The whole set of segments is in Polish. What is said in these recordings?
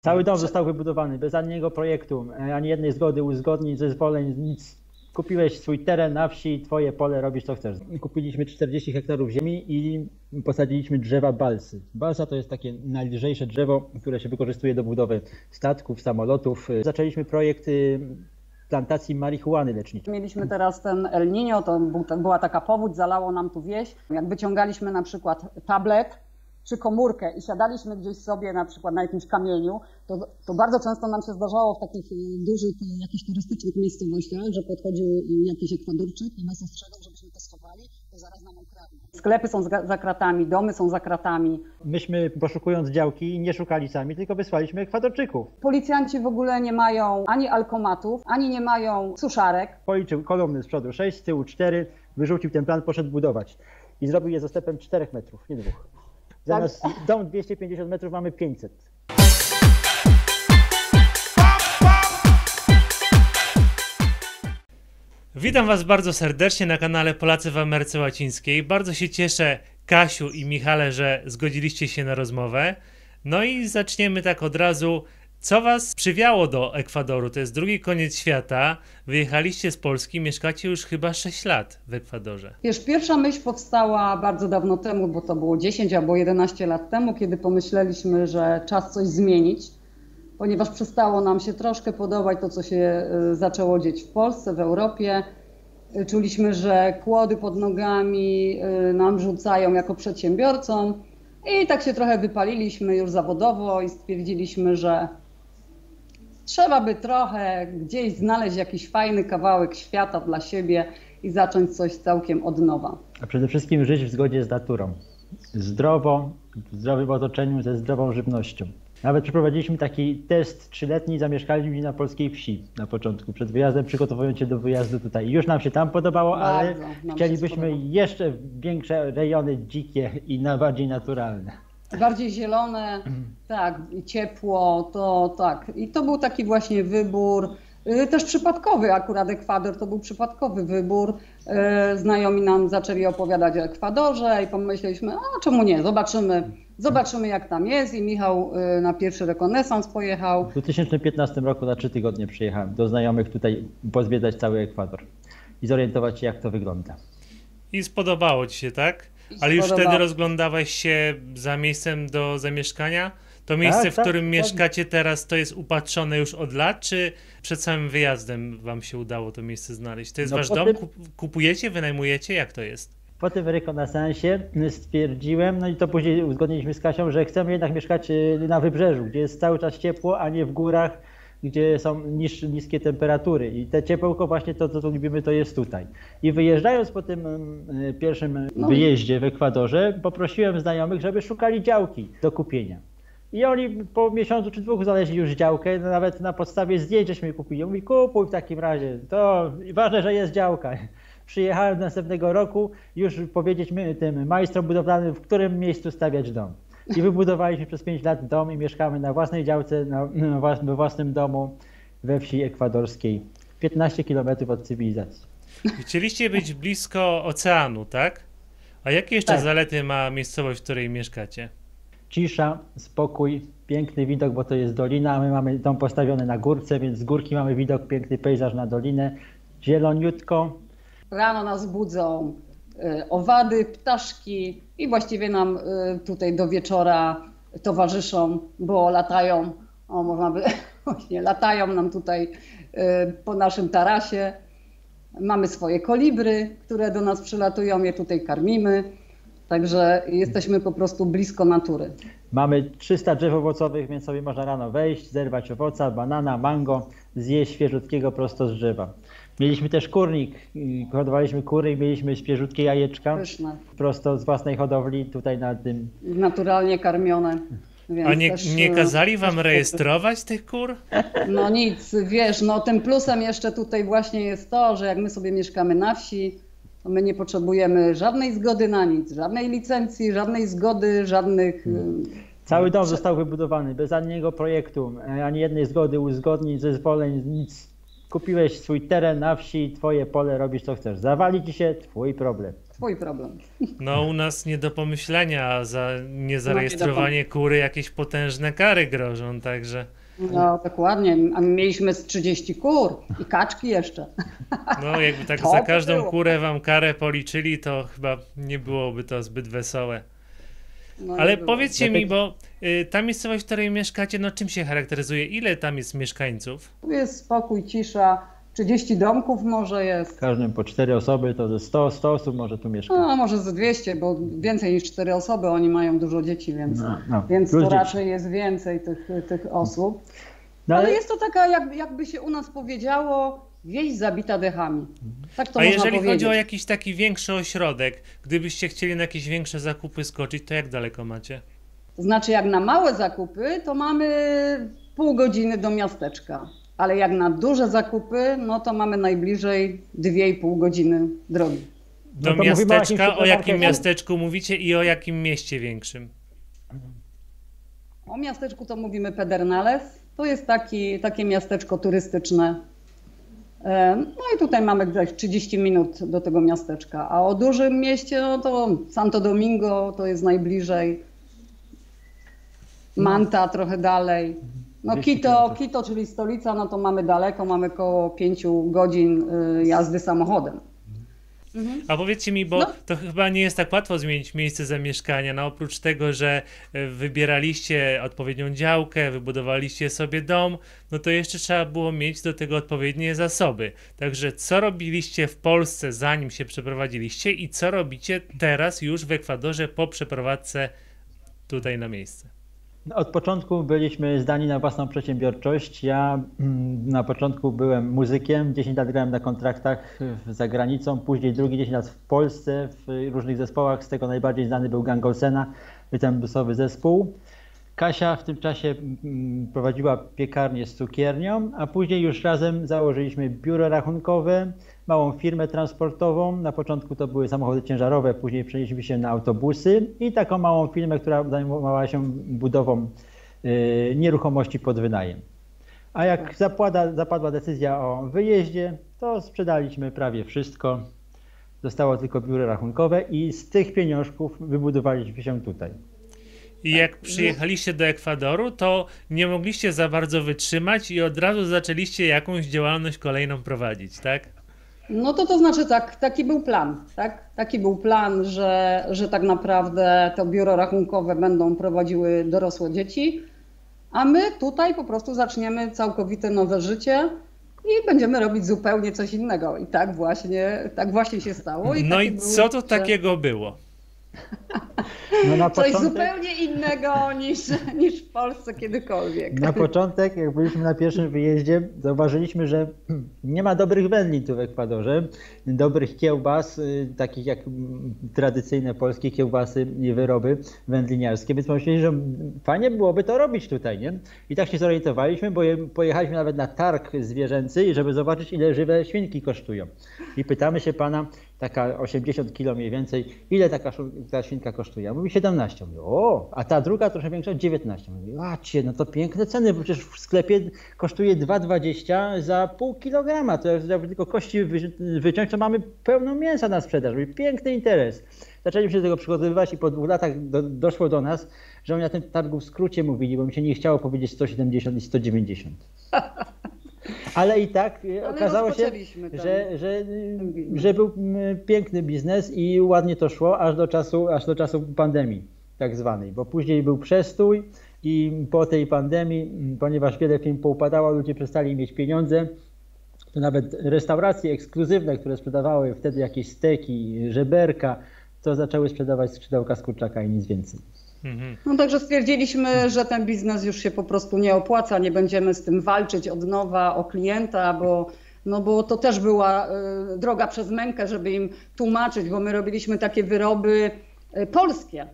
Cały dom został wybudowany bez żadnego projektu, ani jednej zgody, uzgodnień, zezwoleń, nic. Kupiłeś swój teren na wsi, twoje pole, robisz co chcesz. Kupiliśmy 40 hektarów ziemi i posadziliśmy drzewa balsy. Balsa to jest takie najlżejsze drzewo, które się wykorzystuje do budowy statków, samolotów. Zaczęliśmy projekt plantacji marihuany leczniczej. Mieliśmy teraz ten El Niño, to była taka powódź, zalało nam tu wieś. Jak wyciągaliśmy na przykład tablet czy komórkę i siadaliśmy gdzieś sobie na przykład na jakimś kamieniu, to bardzo często nam się zdarzało w takich dużych, jakichś turystycznych miejscowościach, że podchodził jakiś Ekwadorczyk i nas ostrzegał, żebyśmy to schowali, to zaraz nam ukradną. Sklepy są za kratami, domy są za kratami. Myśmy, poszukując działki, nie szukali sami, tylko wysłaliśmy Ekwadorczyków. Policjanci w ogóle nie mają ani alkomatów, ani nie mają suszarek. Policzył kolumny z przodu 6, z tyłu 4, wyrzucił ten plan, poszedł budować. I zrobił je zastępem 4 metrów, nie 2. Zamiast dom 250 metrów mamy 500. Witam Was bardzo serdecznie na kanale Polacy w Ameryce Łacińskiej. Bardzo się cieszę, Kasiu i Michale, że zgodziliście się na rozmowę. No i zaczniemy tak od razu. Co Was przywiało do Ekwadoru? To jest drugi koniec świata. Wyjechaliście z Polski, mieszkacie już chyba 6 lat w Ekwadorze. Wiesz, pierwsza myśl powstała bardzo dawno temu, bo to było 10 albo 11 lat temu, kiedy pomyśleliśmy, że czas coś zmienić, ponieważ przestało nam się troszkę podobać to, co się zaczęło dzieć w Polsce, w Europie. Czuliśmy, że kłody pod nogami nam rzucają jako przedsiębiorcom i tak się trochę wypaliliśmy już zawodowo i stwierdziliśmy, że trzeba by trochę gdzieś znaleźć jakiś fajny kawałek świata dla siebie i zacząć coś całkiem od nowa. A przede wszystkim żyć w zgodzie z naturą. Zdrowo, w zdrowym otoczeniu, ze zdrową żywnością. Nawet przeprowadziliśmy taki test 3-letni, zamieszkaliśmy na polskiej wsi na początku, przed wyjazdem, przygotowując się do wyjazdu tutaj. Już nam się tam podobało, ale chcielibyśmy jeszcze większe rejony dzikie i bardziej naturalne. Bardziej zielone, tak, i ciepło, to tak. I to był taki właśnie wybór, też przypadkowy, akurat Ekwador to był przypadkowy wybór. Znajomi nam zaczęli opowiadać o Ekwadorze i pomyśleliśmy, a czemu nie, zobaczymy jak tam jest. I Michał na pierwszy rekonesans pojechał. W 2015 roku na 3 tygodnie przyjechałem do znajomych tutaj pozwiedzać cały Ekwador i zorientować się, jak to wygląda. I spodobało Ci się, tak? Ale już wtedy rozglądałeś się za miejscem do zamieszkania? To miejsce, w którym mieszkacie teraz, to jest upatrzone już od lat, czy przed samym wyjazdem Wam się udało to miejsce znaleźć? To jest Wasz dom? Kupujecie, wynajmujecie? Jak to jest? Po tym rekonesansie stwierdziłem, no i to później uzgodniliśmy z Kasią, że chcemy jednak mieszkać na wybrzeżu, gdzie jest cały czas ciepło, a nie w górach, gdzie są niskie temperatury. I te ciepełko właśnie to, co lubimy, to jest tutaj. I wyjeżdżając po tym pierwszym wyjeździe w Ekwadorze, poprosiłem znajomych, żeby szukali działki do kupienia. I oni po miesiącu czy 2 znaleźli już działkę, nawet na podstawie zdjęć żeśmy kupili. Mówi, kupuj w takim razie, to ważne, że jest działka. Przyjechałem następnego roku już powiedzieć tym majstrom budowlanym, w którym miejscu stawiać dom. I wybudowaliśmy przez 5 lat dom i mieszkamy na własnej działce, we własnym domu we wsi ekwadorskiej. 15 km od cywilizacji. Chcieliście być blisko oceanu, tak? A jakie jeszcze zalety ma miejscowość, w której mieszkacie? Cisza, spokój, piękny widok, bo to jest dolina, a my mamy dom postawiony na górce, więc z górki mamy widok, piękny pejzaż na dolinę, zieloniutko. Rano nas budzą owady, ptaszki i właściwie nam tutaj do wieczora towarzyszą, bo latają, można by, właśnie latają nam tutaj po naszym tarasie. Mamy swoje kolibry, które do nas przylatują, je tutaj karmimy. Także jesteśmy po prostu blisko natury. Mamy 300 drzew owocowych, więc sobie można rano wejść, zerwać owoca, banana, mango, zjeść świeżutkiego prosto z drzewa. Mieliśmy też kurnik, hodowaliśmy kury i mieliśmy świeżutkie jajeczka. Pyszne. Prosto z własnej hodowli tutaj na tym. Naturalnie karmione. Więc a nie kazali wam rejestrować tych kur? No nic, wiesz, no tym plusem jeszcze tutaj właśnie jest to, że jak my sobie mieszkamy na wsi, to my nie potrzebujemy żadnej zgody na nic, żadnej licencji, żadnej zgody, żadnych... Cały dom został wybudowany bez żadnego projektu, ani jednej zgody, uzgodnień, zezwoleń, nic. Kupiłeś swój teren na wsi, twoje pole, robisz co chcesz. Zawali ci się, twój problem. Twój problem. No u nas nie do pomyślenia, a za niezarejestrowanie kury jakieś potężne kary grożą, także... No dokładnie, a my mieliśmy z 30 kur i kaczki jeszcze. No jakby tak To za by każdą było. kurę wam karę policzyli, to chyba nie byłoby to zbyt wesołe. No, Ale nie było. powiedzcie mi, bo ta miejscowość, w której mieszkacie, no czym się charakteryzuje? Ile tam jest mieszkańców? Tu jest spokój, cisza, 30 domków może W jest. każdym po 4 osoby, to ze 100 osób może tu mieszkać. No może ze 200, bo więcej niż 4 osoby, oni mają dużo dzieci, więc, więc plus to dzieci. raczej jest więcej tych osób. No, Ale jest to taka, jakby się u nas powiedziało, wieś zabita dechami. Tak to A można jeżeli powiedzieć. chodzi o jakiś taki większy ośrodek, gdybyście chcieli na jakieś większe zakupy skoczyć, to jak daleko macie? To znaczy jak na małe zakupy, to mamy pół godziny do miasteczka. Ale jak na duże zakupy, no to mamy najbliżej 2,5 godziny drogi. Do No to mówimy o jakimś miasteczka, o jakim supermarkecie. miasteczku mówicie i o jakim mieście większym? O miasteczku to mówimy Pedernales. To jest takie miasteczko turystyczne. No i tutaj mamy gdzieś 30 minut do tego miasteczka. A o dużym mieście, no to Santo Domingo to jest najbliżej. Manta trochę dalej. No 200 Quito, kilometrów. Quito, czyli stolica, no to mamy daleko, mamy około 5 godzin jazdy samochodem. A powiedzcie mi, bo No. to chyba nie jest tak łatwo zmienić miejsce zamieszkania. No oprócz tego, że wybieraliście odpowiednią działkę, wybudowaliście sobie dom, no to jeszcze trzeba było mieć do tego odpowiednie zasoby. Także co robiliście w Polsce, zanim się przeprowadziliście i co robicie teraz już w Ekwadorze po przeprowadzce tutaj na miejsce? Od początku byliśmy zdani na własną przedsiębiorczość. Ja na początku byłem muzykiem, 10 lat grałem na kontraktach za granicą, później drugie 10 lat w Polsce w różnych zespołach, z tego najbardziej znany był Gang Olsena, ten bluesowy zespół. Kasia w tym czasie prowadziła piekarnię z cukiernią, a później już razem założyliśmy biuro rachunkowe, małą firmę transportową. Na początku to były samochody ciężarowe, później przenieśliśmy się na autobusy i taką małą firmę, która zajmowała się budową nieruchomości pod wynajem. A jak zapadła decyzja o wyjeździe, to sprzedaliśmy prawie wszystko. Zostało tylko biuro rachunkowe i z tych pieniążków wybudowaliśmy się tutaj. I jak przyjechaliście do Ekwadoru, to nie mogliście za bardzo wytrzymać i od razu zaczęliście jakąś działalność kolejną prowadzić, tak? No to znaczy tak, taki był plan, tak? Taki był plan, że tak naprawdę to biuro rachunkowe będą prowadziły dorosłe dzieci, a my tutaj po prostu zaczniemy całkowite nowe życie i będziemy robić zupełnie coś innego. I tak właśnie się stało. I No taki i był, co to że takiego było? No na Coś początek- zupełnie innego niż w Polsce kiedykolwiek. Na początek, jak byliśmy na pierwszym wyjeździe, zauważyliśmy, że nie ma dobrych wędlin tu w Ekwadorze, dobrych kiełbas, takich jak tradycyjne polskie kiełbasy i wyroby wędliniarskie, więc pomyśleliśmy, że fajnie byłoby to robić tutaj, nie? I tak się zorientowaliśmy, bo pojechaliśmy nawet na targ zwierzęcy, żeby zobaczyć, ile żywe świnki kosztują. I pytamy się pana, taka 80 kg mniej więcej, ile ta świnka kosztuje? Ja mówi 17. Mówię, o, a ta druga trochę większa 19. Mówi, no to piękne ceny, bo przecież w sklepie kosztuje 2,20 za pół kilograma. To jak tylko kości wyciąć, to mamy pełną mięsa na sprzedaż. Mówi, piękny interes. Zaczęliśmy się do tego przygotowywać i po 2 latach doszło do nas, że oni na tym targu w skrócie mówili, bo mi się nie chciało powiedzieć 170 i 190. Ale i tak okazało się, rozpoczęliśmy ten biznes. że był piękny biznes i ładnie to szło aż do czasu pandemii tak zwanej, bo później był przestój i po tej pandemii, ponieważ wiele firm poupadało, ludzie przestali mieć pieniądze, to nawet restauracje ekskluzywne, które sprzedawały wtedy jakieś steki, żeberka, to zaczęły sprzedawać skrzydełka z kurczaka i nic więcej. No także stwierdziliśmy, że ten biznes już się po prostu nie opłaca, nie będziemy z tym walczyć od nowa o klienta, bo to też była droga przez mękę, żeby im tłumaczyć, bo my robiliśmy takie wyroby polskie.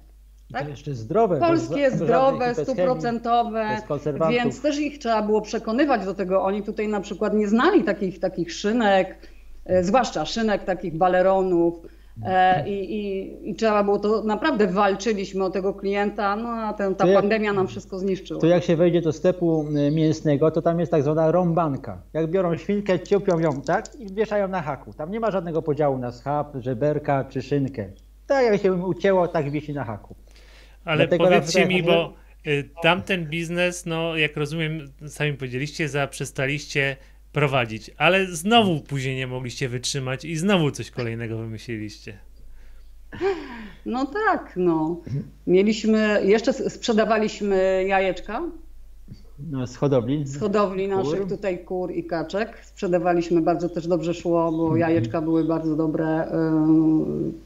Tak? Tak? Jeszcze zdrowe. Polskie, zdrowe, bez chemii, 100%, bez konserwantów. więc też ich trzeba było przekonywać do tego. Oni tutaj na przykład nie znali takich szynek, zwłaszcza szynek takich baleronów, I trzeba było to, naprawdę walczyliśmy o tego klienta, no a ta pandemia nam wszystko zniszczyła. To jak się wejdzie do sklepu mięsnego, to tam jest tak zwana rąbanka. Jak biorą świnkę, ciupią ją, tak, i wieszają na haku. Tam nie ma żadnego podziału na schab, żeberka czy szynkę. Tak jak się ucięło, tak wisi na haku. Ale dlatego powiedzcie mi, bo tamten biznes, no jak rozumiem, sami powiedzieliście, zaprzestaliście prowadzić, ale znowu później nie mogliście wytrzymać i znowu coś kolejnego wymyśliliście. No tak, no. Jeszcze sprzedawaliśmy jajeczka. No, z hodowli. Z hodowli naszych tutaj kur i kaczek. Sprzedawaliśmy, bardzo też dobrze szło, bo jajeczka były bardzo dobre.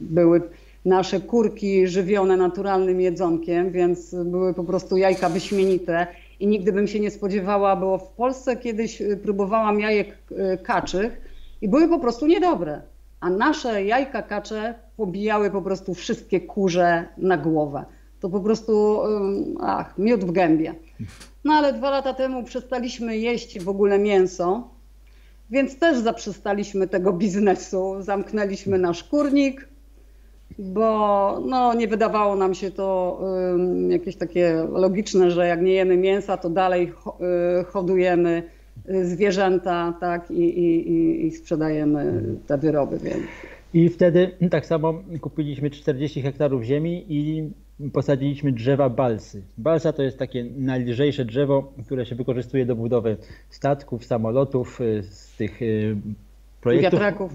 Były nasze kurki żywione naturalnym jedzonkiem, więc były po prostu jajka wyśmienite. I nigdy bym się nie spodziewała, bo w Polsce kiedyś próbowałam jajek kaczych i były po prostu niedobre. A nasze jajka kacze pobijały po prostu wszystkie kurze na głowę. To po prostu, miód w gębie. No ale 2 lata temu przestaliśmy jeść w ogóle mięso, więc też zaprzestaliśmy tego biznesu. Zamknęliśmy nasz kurnik, bo no, nie wydawało nam się to jakieś takie logiczne, że jak nie jemy mięsa, to dalej hodujemy zwierzęta, tak, i sprzedajemy te wyroby. Więc. I wtedy tak samo kupiliśmy 40 hektarów ziemi i posadziliśmy drzewa balsy. Balsa to jest takie najlżejsze drzewo, które się wykorzystuje do budowy statków, samolotów, z tych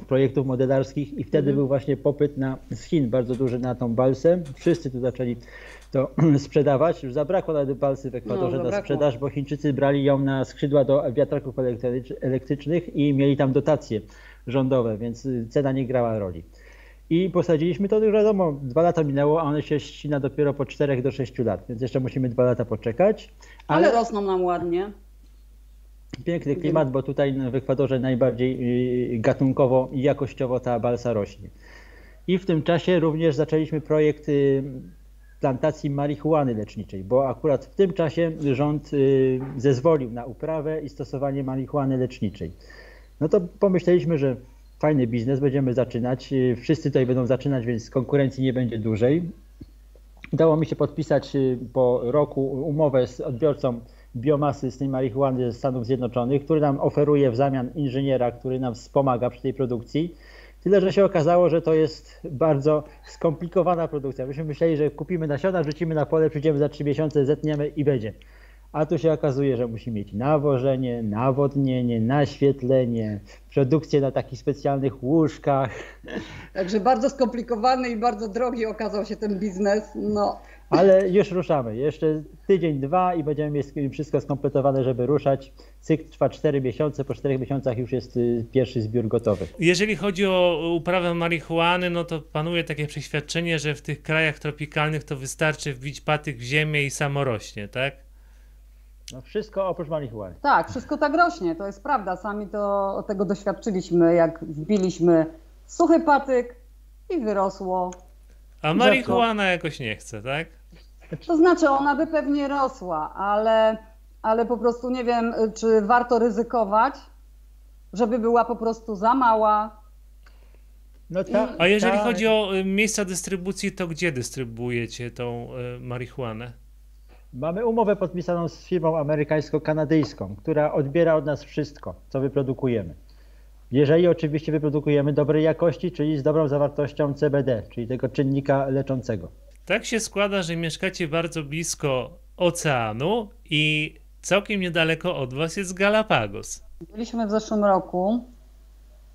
projektów modelarskich i wtedy był właśnie popyt z Chin bardzo duży na tą balsę. Wszyscy tu zaczęli to sprzedawać. Już zabrakło nawet balsy w Ekwadorze na sprzedaż, bo Chińczycy brali ją na skrzydła do wiatraków elektrycznych i mieli tam dotacje rządowe, więc cena nie grała roli. I posadziliśmy to, już wiadomo, 2 lata minęło, a one się ścina dopiero po 4 do 6 lat, więc jeszcze musimy 2 lata poczekać. Ale rosną nam ładnie. Piękny klimat, bo tutaj w Ekwadorze najbardziej gatunkowo i jakościowo ta balsa rośnie. I w tym czasie również zaczęliśmy projekt plantacji marihuany leczniczej, bo akurat w tym czasie rząd zezwolił na uprawę i stosowanie marihuany leczniczej. No to pomyśleliśmy, że fajny biznes, będziemy zaczynać, wszyscy tutaj będą zaczynać, więc konkurencji nie będzie dłużej. Udało mi się podpisać po roku umowę z odbiorcą biomasy z tej marihuany ze Stanów Zjednoczonych, który nam oferuje w zamian inżyniera, który nam wspomaga przy tej produkcji. Tyle, że się okazało, że to jest bardzo skomplikowana produkcja. Myśmy myśleli, że kupimy nasiona, wrzucimy na pole, przyjdziemy za 3 miesiące, zetniemy i będzie. A tu się okazuje, że musi mieć nawożenie, nawodnienie, naświetlenie, produkcję na takich specjalnych łóżkach. Także bardzo skomplikowany i bardzo drogi okazał się ten biznes. No. Ale już ruszamy. Jeszcze tydzień, 2 i będziemy mieć wszystko skompletowane, żeby ruszać. Cykl trwa 4 miesiące, po 4 miesiącach już jest pierwszy zbiór gotowy. Jeżeli chodzi o uprawę marihuany, no to panuje takie przeświadczenie, że w tych krajach tropikalnych to wystarczy wbić patyk w ziemię i samo rośnie, tak? No wszystko oprócz marihuany. Tak, wszystko tak rośnie, to jest prawda. Sami tego doświadczyliśmy, jak wbiliśmy suchy patyk i wyrosło. A marihuana jakoś nie chce, tak? To znaczy ona by pewnie rosła, ale po prostu nie wiem, czy warto ryzykować, żeby była po prostu za mała. No A jeżeli chodzi o miejsca dystrybucji, to gdzie dystrybuujecie tą marihuanę? Mamy umowę podpisaną z firmą amerykańsko-kanadyjską, która odbiera od nas wszystko, co wyprodukujemy. Jeżeli oczywiście wyprodukujemy dobrej jakości, czyli z dobrą zawartością CBD, czyli tego czynnika leczącego. Tak się składa, że mieszkacie bardzo blisko oceanu i całkiem niedaleko od was jest Galapagos. Byliśmy w zeszłym roku,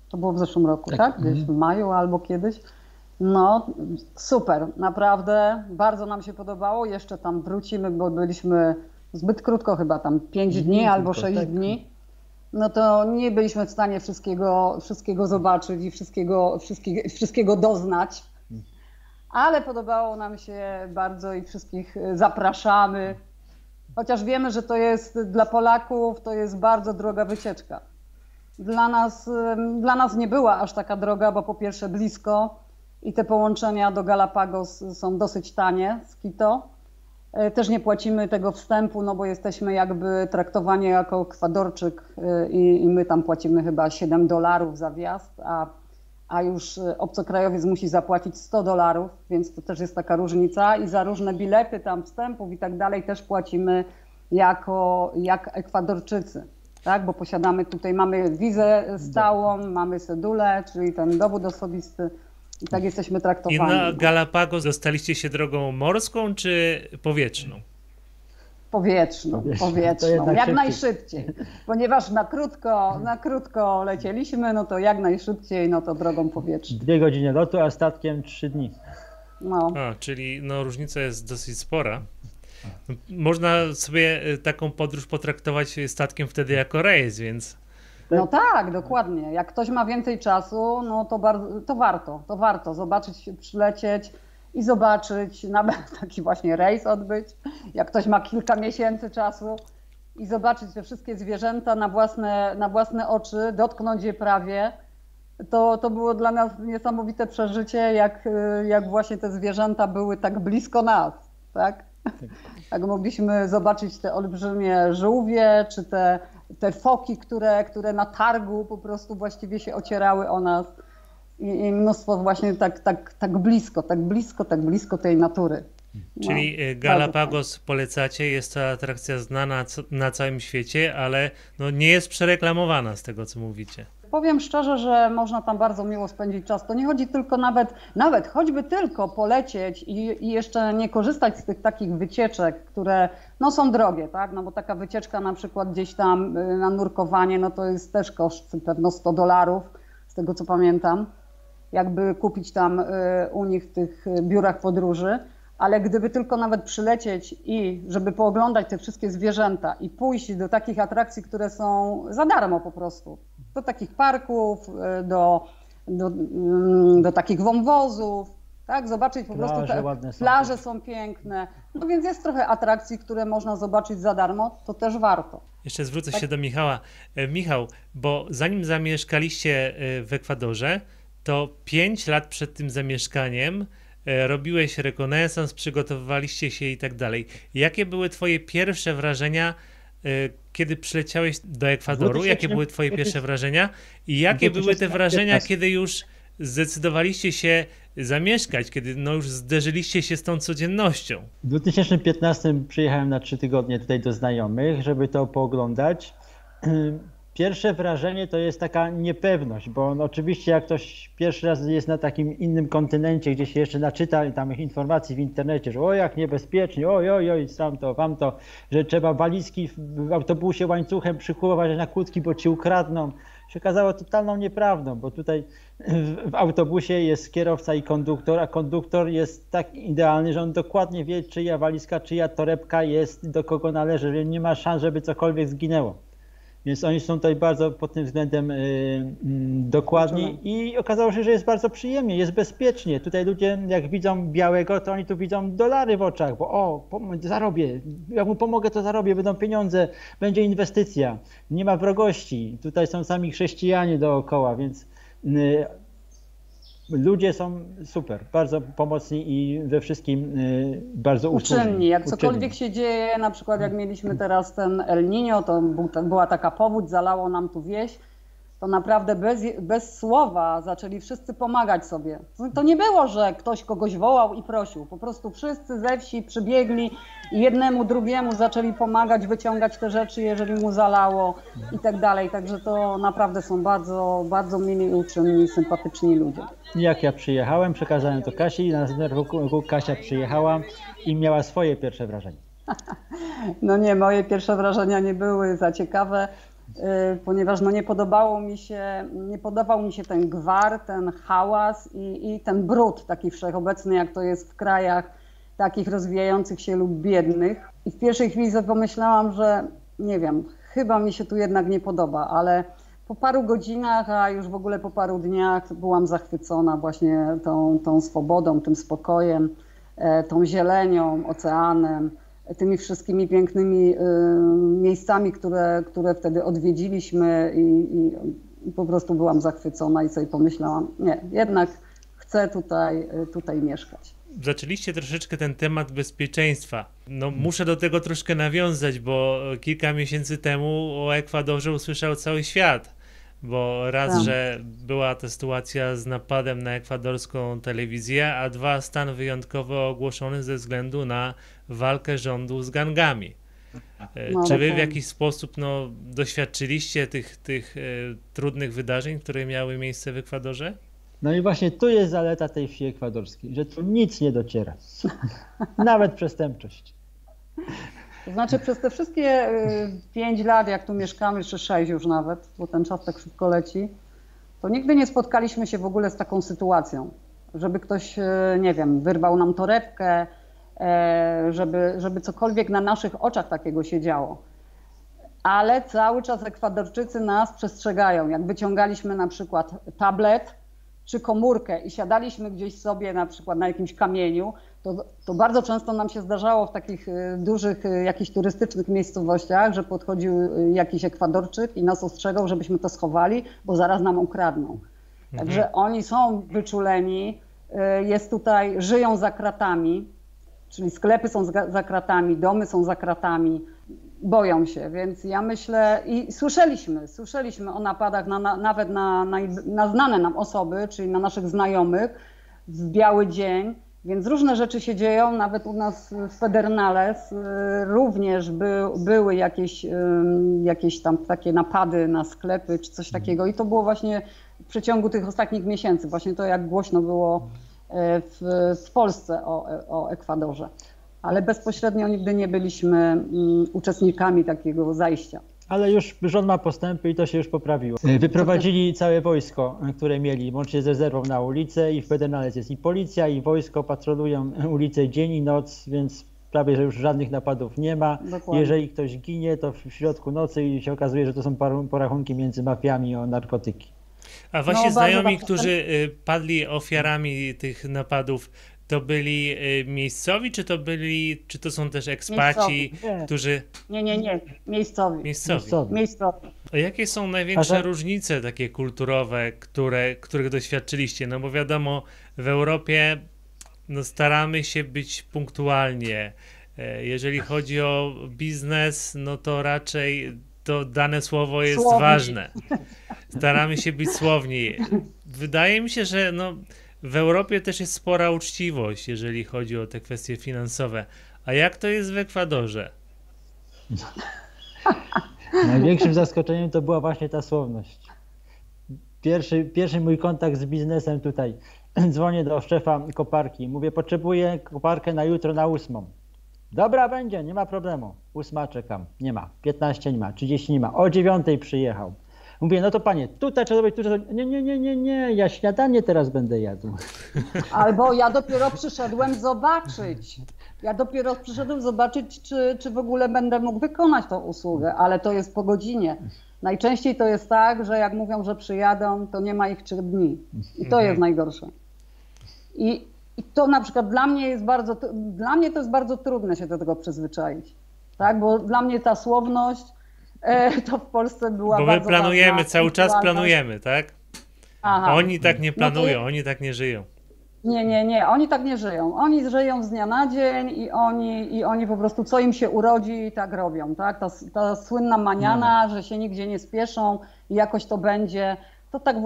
to było w zeszłym roku, tak? Gdzieś w maju albo kiedyś. No super, naprawdę bardzo nam się podobało. Jeszcze tam wrócimy, bo byliśmy zbyt krótko chyba, tam 5 dni albo 6 dni. No to nie byliśmy w stanie wszystkiego zobaczyć i wszystkiego doznać. Ale podobało nam się bardzo i wszystkich zapraszamy. Chociaż wiemy, że to jest dla Polaków, to jest bardzo droga wycieczka. Dla nas nie była aż taka droga, bo po pierwsze blisko i te połączenia do Galapagos są dosyć tanie z Quito. Też nie płacimy tego wstępu, no bo jesteśmy jakby traktowani jako Ekwadorczyk i my tam płacimy chyba $7 za wjazd, a już obcokrajowiec musi zapłacić $100, więc to też jest taka różnica i za różne bilety tam wstępów i tak dalej też płacimy jak Ekwadorczycy, tak? Bo posiadamy tutaj, mamy wizę stałą, mamy cedulę, czyli ten dowód osobisty i tak jesteśmy traktowani. I na Galapagos dostaliście się drogą morską czy powietrzną? Powietrzną. Jak najszybciej. Ponieważ na krótko lecieliśmy, no to jak najszybciej, no to drogą powietrzną. 2 godziny lotu, a statkiem 3 dni. No. Czyli różnica jest dosyć spora. Można sobie taką podróż potraktować statkiem wtedy jako rejs, więc... No tak, dokładnie. Jak ktoś ma więcej czasu, no to warto zobaczyć, przylecieć i zobaczyć, nawet taki właśnie rejs odbyć. Jak ktoś ma kilka miesięcy czasu i zobaczyć te wszystkie zwierzęta na własne oczy, dotknąć je prawie, to było dla nas niesamowite przeżycie, jak właśnie te zwierzęta były tak blisko nas, tak? Jak mogliśmy zobaczyć te olbrzymie żółwie, czy te foki, które na targu po prostu właściwie się ocierały o nas i mnóstwo właśnie tak blisko tej natury. Czyli Galapagos polecacie, jest to atrakcja znana na całym świecie, ale nie jest przereklamowana z tego, co mówicie. Powiem szczerze, że można tam bardzo miło spędzić czas. To nie chodzi tylko nawet choćby tylko polecieć i jeszcze nie korzystać z tych takich wycieczek, które są drogie, tak? No bo taka wycieczka na przykład gdzieś tam na nurkowanie, no to jest też koszt pewno $100, z tego co pamiętam, jakby kupić tam u nich w tych biurach podróży. Ale gdyby tylko nawet przylecieć i żeby pooglądać te wszystkie zwierzęta i pójść do takich atrakcji, które są za darmo po prostu, do takich parków, do takich wąwozów, tak? Zobaczyć po prostu te plaże są piękne. No więc jest trochę atrakcji, które można zobaczyć za darmo, to też warto. Jeszcze zwrócę się do Michała. Michał, bo zanim zamieszkaliście w Ekwadorze, to 5 lat przed tym zamieszkaniem robiłeś rekonesans, przygotowywaliście się i tak dalej. Jakie były twoje pierwsze wrażenia, kiedy przyleciałeś do Ekwadoru? Jakie były twoje pierwsze wrażenia? I jakie były te wrażenia, kiedy już zdecydowaliście się zamieszkać, kiedy już zderzyliście się z tą codziennością? W 2015 przyjechałem na 3 tygodnie tutaj do znajomych, żeby to pooglądać. Pierwsze wrażenie to jest taka niepewność, bo oczywiście jak ktoś pierwszy raz jest na takim innym kontynencie, gdzie się jeszcze naczyta tam informacji w internecie, że jak niebezpiecznie, oj, wam to, że trzeba walizki w autobusie łańcuchem przykuwać na kłódki, bo ci ukradną, się okazało totalną nieprawdą, bo tutaj w autobusie jest kierowca i konduktor, a konduktor jest tak idealny, że on dokładnie wie, czyja walizka, czyja torebka jest, do kogo należy, że nie ma szans, żeby cokolwiek zginęło. Więc oni są tutaj bardzo pod tym względem dokładni i okazało się, że jest bardzo przyjemnie, jest bezpiecznie. Tutaj ludzie jak widzą białego, to oni tu widzą dolary w oczach, bo zarobię, jak mu pomogę, to zarobię, będą pieniądze, będzie inwestycja, nie ma wrogości. Tutaj są sami chrześcijanie dookoła, więc ludzie są super, bardzo pomocni i we wszystkim bardzo uczynni. Jak cokolwiek się dzieje, na przykład jak mieliśmy teraz ten El Niño, to była taka powódź, zalało nam tu wieś, to naprawdę bez słowa zaczęli wszyscy pomagać sobie. To nie było, że ktoś kogoś wołał i prosił, po prostu wszyscy ze wsi przybiegli i jednemu, drugiemu zaczęli pomagać, wyciągać te rzeczy, jeżeli mu zalało i tak dalej. Także to naprawdę są bardzo, bardzo mili, uczynni, sympatyczni ludzie. Jak ja przyjechałem, przekazałem to Kasi i na następnym roku Kasia przyjechała i miała swoje pierwsze wrażenie. No nie, moje pierwsze wrażenia nie były za ciekawe, ponieważ nie podobał mi się ten gwar, ten hałas i ten brud taki wszechobecny, jak to jest w krajach takich rozwijających się lub biednych. I w pierwszej chwili sobie pomyślałam, że nie wiem, chyba mi się tu jednak nie podoba, ale po paru godzinach, a już w ogóle po paru dniach byłam zachwycona właśnie tą swobodą, tym spokojem, tą zielenią, oceanem, tymi wszystkimi pięknymi miejscami, które wtedy odwiedziliśmy i po prostu byłam zachwycona i sobie pomyślałam, nie, jednak chcę tutaj mieszkać. Zaczęliście troszeczkę ten temat bezpieczeństwa. Muszę do tego troszkę nawiązać, bo kilka miesięcy temu o Ekwadorze usłyszał cały świat. Bo raz, Tak. że była ta sytuacja z napadem na ekwadorską telewizję, a dwa, stan wyjątkowy ogłoszony ze względu na walkę rządu z gangami. No, Czy wy w dokładnie. jakiś sposób doświadczyliście tych trudnych wydarzeń, które miały miejsce w Ekwadorze? No i właśnie tu jest zaleta tej wsi ekwadorskiej, że tu nic nie dociera. Nawet przestępczość. To znaczy przez te wszystkie 5 lat, jak tu mieszkamy, czy 6 już nawet, bo ten czas tak szybko leci, to nigdy nie spotkaliśmy się w ogóle z taką sytuacją, żeby ktoś, nie wiem, wyrwał nam torebkę, żeby cokolwiek na naszych oczach takiego się działo. Ale cały czas Ekwadorczycy nas przestrzegają. Jak wyciągaliśmy na przykład tablet czy komórkę i siadaliśmy gdzieś sobie na przykład na jakimś kamieniu, to bardzo często nam się zdarzało w takich dużych, jakichś turystycznych miejscowościach, że podchodził jakiś Ekwadorczyk i nas ostrzegał, żebyśmy to schowali, bo zaraz nam ukradną. Także oni są wyczuleni, jest tutaj, żyją za kratami, czyli sklepy są za kratami, domy są za kratami, boją się, więc ja myślę i słyszeliśmy o napadach nawet na znane nam osoby, czyli na naszych znajomych w biały dzień, więc różne rzeczy się dzieją, nawet u nas w Pedernales również były jakieś tam takie napady na sklepy czy coś takiego i to było właśnie w przeciągu tych ostatnich miesięcy, właśnie to jak głośno było w Polsce o Ekwadorze. Ale bezpośrednio nigdy nie byliśmy uczestnikami takiego zajścia. Ale już rząd ma postępy i to się już poprawiło. Wyprowadzili całe wojsko, które mieli, łącznie z rezerwą na ulicę i w Pedernales jest i policja, i wojsko, patrolują ulicę dzień i noc, więc prawie, że już żadnych napadów nie ma. Dokładnie. Jeżeli ktoś ginie, to w środku nocy i się okazuje, że to są porachunki między mafiami o narkotyki. A wasi bardzo znajomi, tak. którzy padli ofiarami tych napadów, to byli miejscowi, czy to są też ekspaci, Miejscowi. Nie. którzy... Nie. Miejscowi. Miejscowi. A jakie są największe A że- różnice takie kulturowe, których doświadczyliście? No bo wiadomo, w Europie staramy się być punktualnie. Jeżeli chodzi o biznes, no to raczej to dane słowo jest Słowni. ważne. Staramy się być słowni. Wydaje mi się, że w Europie też jest spora uczciwość, jeżeli chodzi o te kwestie finansowe. A jak to jest w Ekwadorze? Największym zaskoczeniem to była właśnie ta słowność. Pierwszy mój kontakt z biznesem tutaj. Dzwonię do szefa koparki. Mówię, potrzebuję koparkę na jutro na 8. Dobra, będzie, nie ma problemu. 8 czekam. Nie ma. 15 nie ma. 30 nie ma. O 9 przyjechał. Mówię, no to panie, tutaj trzeba zrobić, tutaj. Nie, ja śniadanie teraz będę jadł. Albo ja dopiero przyszedłem zobaczyć, czy w ogóle będę mógł wykonać tą usługę, ale to jest po godzinie. Najczęściej to jest tak, że jak mówią, że przyjadą, to nie ma ich 3 dni. I to jest najgorsze. I to na przykład dla mnie to jest bardzo trudne się do tego przyzwyczaić. Tak? Bo dla mnie ta słowność to w Polsce była Bo bardzo my planujemy, ważna. cały czas planujemy, tak? Aha. Oni tak nie No to planują, oni tak nie żyją. Nie, oni tak nie żyją. Oni żyją z dnia na dzień i oni po prostu co im się urodzi, tak robią. Tak? Ta słynna maniana, że się nigdzie nie spieszą i jakoś to będzie, to tak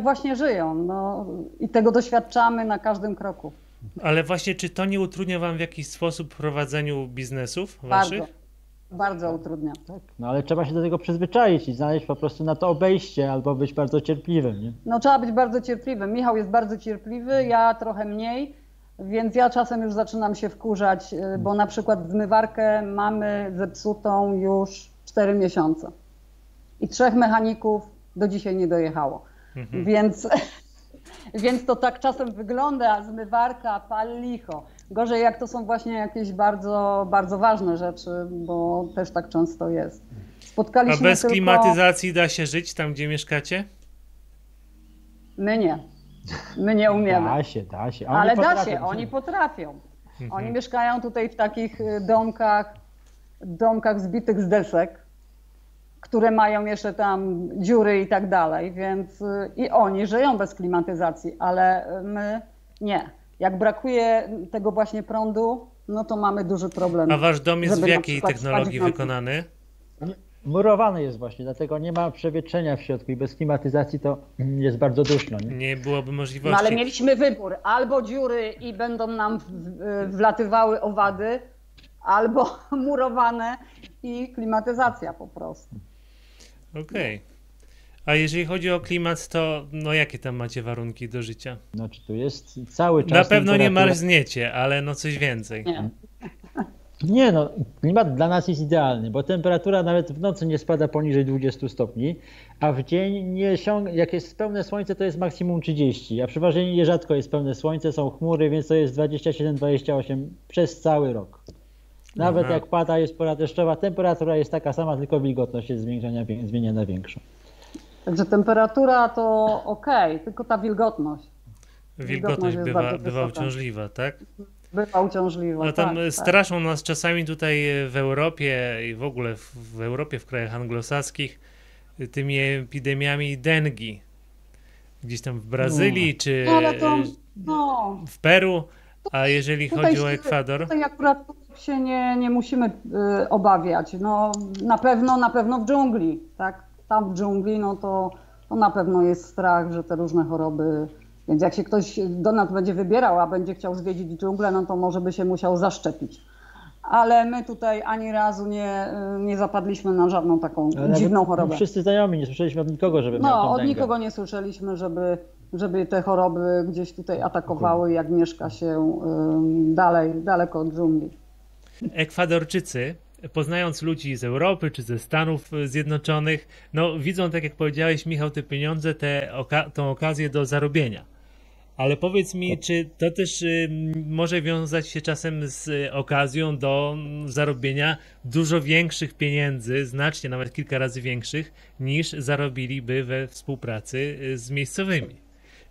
właśnie żyją. No, i tego doświadczamy na każdym kroku. Ale właśnie, czy to nie utrudnia wam w jakiś sposób w prowadzeniu biznesów waszych? Bardzo utrudnia. Tak, no ale trzeba się do tego przyzwyczaić i znaleźć po prostu na to obejście albo być bardzo cierpliwym. Nie? No trzeba być bardzo cierpliwym. Michał jest bardzo cierpliwy, ja trochę mniej, więc ja czasem już zaczynam się wkurzać, bo na przykład zmywarkę mamy zepsutą już 4 miesiące i 3 mechaników do dzisiaj nie dojechało. Więc to tak czasem wygląda, zmywarka, pal licho. Gorzej jak to są właśnie jakieś bardzo, bardzo ważne rzeczy, bo też tak często jest. A bez klimatyzacji da się żyć tam, gdzie mieszkacie? My nie umiemy. Da się. Ale da się, oni potrafią. Oni mieszkają tutaj w takich domkach zbitych z desek, które mają jeszcze tam dziury i tak dalej, więc i oni żyją bez klimatyzacji, ale my nie. Jak brakuje tego właśnie prądu, no to mamy duży problem. A wasz dom jest w żeby na jakiej przykład technologii spać w nocy. wykonany? Murowane jest właśnie, dlatego nie ma przewietrzenia w środku i bez klimatyzacji to jest bardzo duszno. Nie? Nie byłoby No możliwości. ale mieliśmy wybór, albo dziury i będą nam wlatywały owady, albo murowane i klimatyzacja po prostu. Okej. A jeżeli chodzi o klimat, to no jakie tam macie warunki do życia? Znaczy tu jest cały czas Na pewno nie temperatura- marzniecie, ale no coś więcej. Nie. Nie no, klimat dla nas jest idealny, bo temperatura nawet w nocy nie spada poniżej 20 stopni, a w dzień nie jak jest pełne słońce, to jest maksimum 30, a przeważnie nierzadko jest pełne słońce, są chmury, więc to jest 27-28 przez cały rok. Nawet Aha. jak pada, jest pora deszczowa, temperatura jest taka sama, tylko wilgotność jest zmienia na większą. Także temperatura to okej, tylko ta wilgotność. Wilgotność jest bardzo bywa wysoka. uciążliwa, tak? Bywa uciążliwa. No tam tak. straszą nas czasami tutaj w Europie i w ogóle w Europie, w krajach anglosaskich tymi epidemiami dengi. Gdzieś tam w Brazylii czy No ale to, no, w Peru, a jeżeli chodzi o Ekwador? Tutaj akurat się nie musimy obawiać. No, na pewno w dżungli, tak? Tam w dżungli, no to na pewno jest strach, że te różne choroby. Więc jak się ktoś do nas będzie wybierał, a będzie chciał zwiedzić dżunglę, no to może by się musiał zaszczepić. Ale my tutaj ani razu nie zapadliśmy na żadną taką Ale dziwną nawet chorobę. Wszyscy znajomi, nie słyszeliśmy od nikogo, żeby miał No, tą od dęgę. nikogo nie słyszeliśmy, żeby te choroby gdzieś tutaj atakowały, jak mieszka się daleko od dżungli. Ekwadorczycy, poznając ludzi z Europy czy ze Stanów Zjednoczonych, no widzą, tak jak powiedziałeś, Michał, te pieniądze, tą okazję do zarobienia. Ale powiedz mi, czy to też może wiązać się czasem z okazją do zarobienia dużo większych pieniędzy, znacznie nawet kilka razy większych, niż zarobiliby we współpracy z miejscowymi?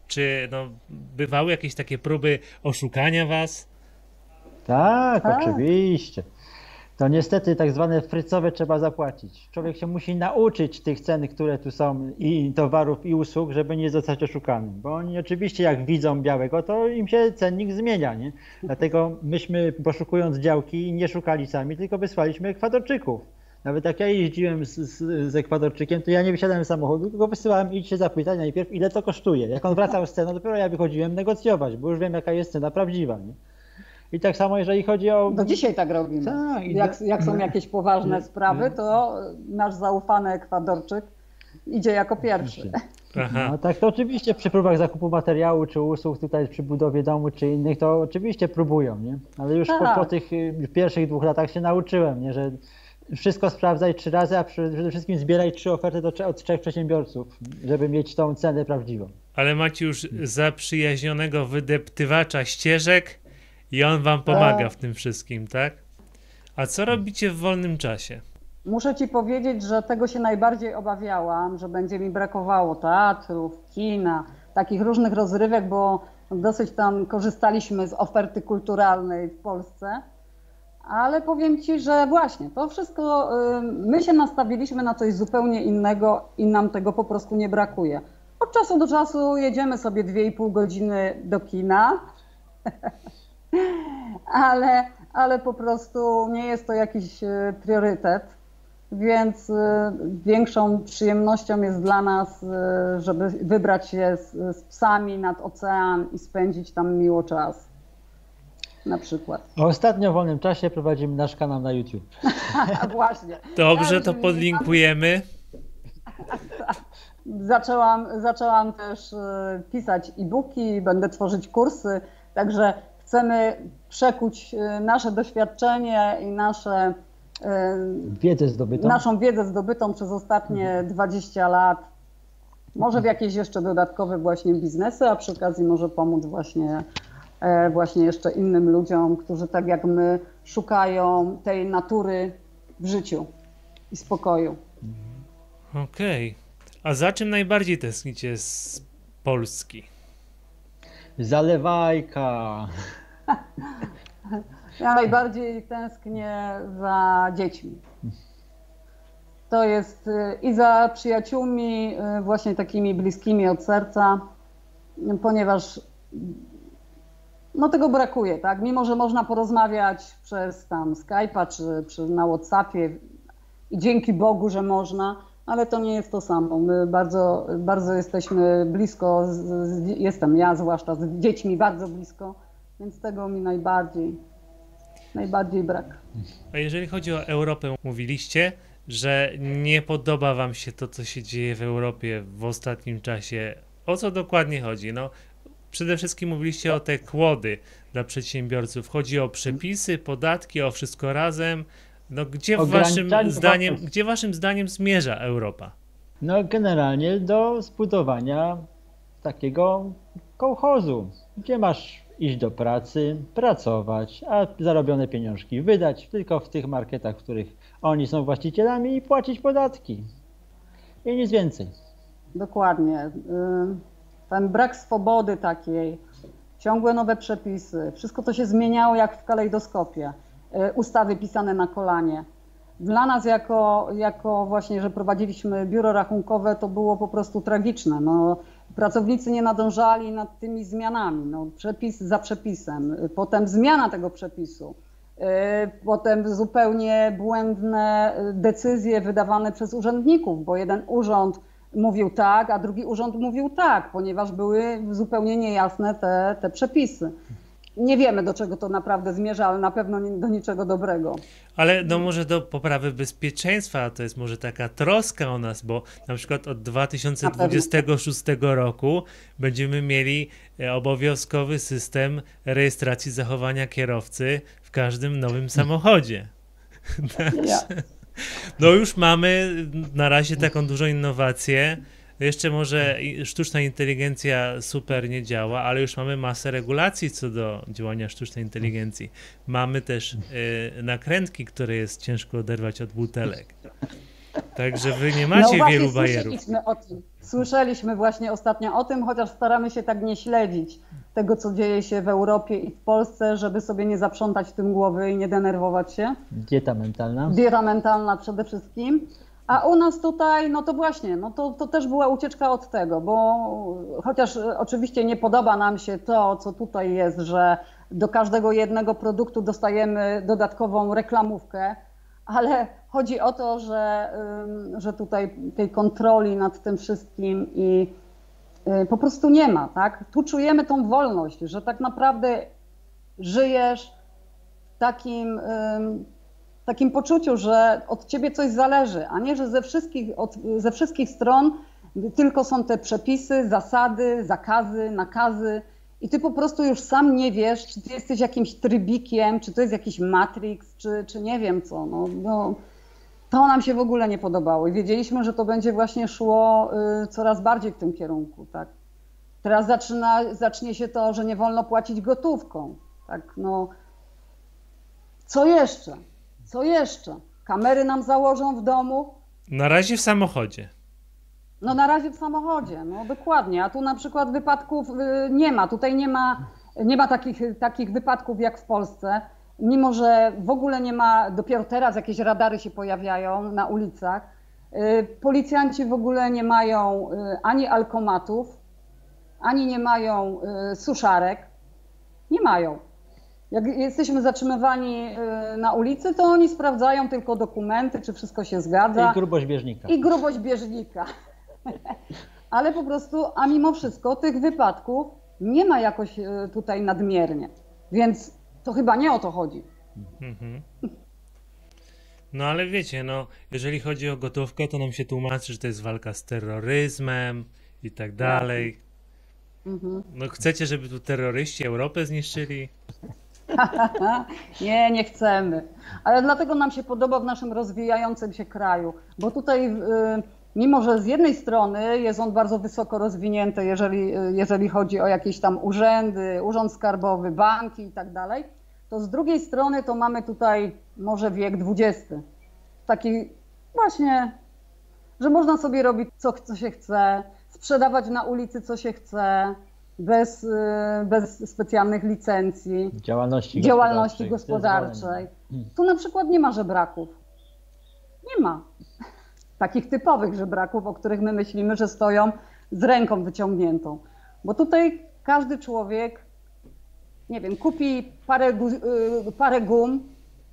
Czy no, bywały jakieś takie próby oszukania was? Tak, Tak. oczywiście. To niestety tak zwane frycowe trzeba zapłacić. Człowiek się musi nauczyć tych cen, które tu są i towarów i usług, żeby nie zostać oszukanym. Bo oni oczywiście jak widzą białego, to im się cennik zmienia, nie? Dlatego myśmy poszukując działki nie szukali sami, tylko wysłaliśmy Ekwadorczyków. Nawet jak ja jeździłem z Ekwadorczykiem, to ja nie wysiadałem z samochodu, tylko wysyłałem idź się zapytać najpierw ile to kosztuje. Jak on wracał z ceną, dopiero ja wychodziłem negocjować, bo już wiem jaka jest cena prawdziwa, nie? I tak samo jeżeli chodzi o... Do dzisiaj tak robimy. Tak, Jak są jakieś poważne sprawy, to nasz zaufany Ekwadorczyk idzie jako pierwszy. Aha. No tak, to oczywiście przy próbach zakupu materiału czy usług tutaj przy budowie domu czy innych, to oczywiście próbują, nie? Ale już po Tak. tych pierwszych 2 latach się nauczyłem, nie? Że wszystko sprawdzaj 3 razy, a przede wszystkim zbieraj 3 oferty od 3 przedsiębiorców, żeby mieć tą cenę prawdziwą. Ale macie już zaprzyjaźnionego wydeptywacza ścieżek i on wam pomaga w tym wszystkim, tak? A co robicie w wolnym czasie? Muszę ci powiedzieć, że tego się najbardziej obawiałam, że będzie mi brakowało teatrów, kina, takich różnych rozrywek, bo dosyć tam korzystaliśmy z oferty kulturalnej w Polsce. Ale powiem ci, że właśnie to wszystko, my się nastawiliśmy na coś zupełnie innego i nam tego po prostu nie brakuje. Od czasu do czasu jedziemy sobie 2,5 godziny do kina, ale po prostu nie jest to jakiś priorytet, więc większą przyjemnością jest dla nas, żeby wybrać się z psami nad ocean i spędzić tam miło czas. Na przykład. A ostatnio w wolnym czasie prowadzimy nasz kanał na YouTube. A właśnie. Dobrze, to podlinkujemy. Zaczęłam też pisać e-booki, będę tworzyć kursy, także chcemy przekuć nasze doświadczenie i Wiedzę zdobytą. naszą wiedzę zdobytą przez ostatnie 20 lat, może w jakieś jeszcze dodatkowe właśnie biznesy, a przy okazji może pomóc właśnie jeszcze innym ludziom, którzy tak jak my szukają tej natury w życiu i spokoju. Okej. A za czym najbardziej tęsknicie z Polski? Zalewajka. Ja najbardziej tęsknię za dziećmi. To jest i za przyjaciółmi, właśnie takimi bliskimi od serca, ponieważ no tego brakuje, tak? Mimo że można porozmawiać przez tam Skype'a czy na WhatsAppie, i dzięki Bogu, że można, ale to nie jest to samo. My bardzo, bardzo jesteśmy blisko, jestem ja zwłaszcza z dziećmi bardzo blisko, więc tego mi najbardziej brak. A jeżeli chodzi o Europę, mówiliście, że nie podoba wam się to, co się dzieje w Europie w ostatnim czasie. O co dokładnie chodzi? No, przede wszystkim mówiliście o te kłody dla przedsiębiorców. Chodzi o przepisy, podatki, o wszystko razem. No, gdzie waszym zdaniem zmierza Europa? No generalnie do zbudowania takiego kołchozu, gdzie masz iść do pracy, pracować, a zarobione pieniążki wydać tylko w tych marketach, w których oni są właścicielami i płacić podatki. I nic więcej. Dokładnie. Ten brak swobody takiej, ciągłe nowe przepisy, wszystko to się zmieniało jak w kalejdoskopie. Ustawy pisane na kolanie. Dla nas jako właśnie, że prowadziliśmy biuro rachunkowe, to było po prostu tragiczne. No, pracownicy nie nadążali nad tymi zmianami. No, przepis za przepisem, potem zmiana tego przepisu, potem zupełnie błędne decyzje wydawane przez urzędników, bo jeden urząd mówił tak, a drugi urząd mówił tak, ponieważ były zupełnie niejasne te przepisy. Nie wiemy, do czego to naprawdę zmierza, ale na pewno do niczego dobrego. Ale no może do poprawy bezpieczeństwa, to jest może taka troska o nas, bo na przykład od 2026 roku będziemy mieli obowiązkowy system rejestracji zachowania kierowcy w każdym nowym samochodzie. No już mamy na razie taką dużą innowację. Jeszcze może sztuczna inteligencja super nie działa, ale już mamy masę regulacji co do działania sztucznej inteligencji. Mamy też nakrętki, które jest ciężko oderwać od butelek. Także wy nie macie wielu bajerów. Słyszeliśmy właśnie ostatnio o tym, chociaż staramy się tak nie śledzić tego, co dzieje się w Europie i w Polsce, żeby sobie nie zaprzątać w tym głowy i nie denerwować się. Dieta mentalna. Dieta mentalna przede wszystkim. A u nas tutaj, no to właśnie, no to też była ucieczka od tego, bo chociaż oczywiście nie podoba nam się to, co tutaj jest, że do każdego jednego produktu dostajemy dodatkową reklamówkę, ale chodzi o to, że tutaj tej kontroli nad tym wszystkim i po prostu nie ma, tak? Tu czujemy tą wolność, że tak naprawdę żyjesz w takim poczuciu, że od ciebie coś zależy, a nie, że ze wszystkich stron tylko są te przepisy, zasady, zakazy, nakazy i ty po prostu już sam nie wiesz, czy ty jesteś jakimś trybikiem, czy to jest jakiś Matrix, czy nie wiem co. No, to nam się w ogóle nie podobało i wiedzieliśmy, że to będzie właśnie szło coraz bardziej w tym kierunku. Tak? Teraz zacznie się to, że nie wolno płacić gotówką. Tak? No, co jeszcze? Co jeszcze? Kamery nam założą w domu? Na razie w samochodzie. No na razie w samochodzie, no dokładnie. A tu na przykład wypadków nie ma. Tutaj nie ma takich wypadków jak w Polsce. Mimo że w ogóle nie ma, dopiero teraz jakieś radary się pojawiają na ulicach. Policjanci w ogóle nie mają ani alkomatów, ani nie mają suszarek. Nie mają. Jak jesteśmy zatrzymywani na ulicy, to oni sprawdzają tylko dokumenty, czy wszystko się zgadza. I grubość bieżnika. I grubość bieżnika. Ale po prostu, a mimo wszystko tych wypadków nie ma jakoś tutaj nadmiernie. Więc to chyba nie o to chodzi. Mhm. No ale wiecie, no jeżeli chodzi o gotówkę, to nam się tłumaczy, że to jest walka z terroryzmem i tak dalej. No chcecie, żeby tu terroryści Europę zniszczyli? Nie chcemy. Ale dlatego nam się podoba w naszym rozwijającym się kraju, bo tutaj mimo, że z jednej strony jest on bardzo wysoko rozwinięty, jeżeli chodzi o jakieś tam urzędy, urząd skarbowy, banki i tak dalej, to z drugiej strony to mamy tutaj może wiek XX. Taki właśnie, że można sobie robić co się chce, sprzedawać na ulicy co się chce, bez specjalnych licencji, działalności gospodarczej. Tu na przykład nie ma żebraków. Nie ma. Takich typowych żebraków, o których my myślimy, że stoją z ręką wyciągniętą. Bo tutaj każdy człowiek, nie wiem, kupi parę gum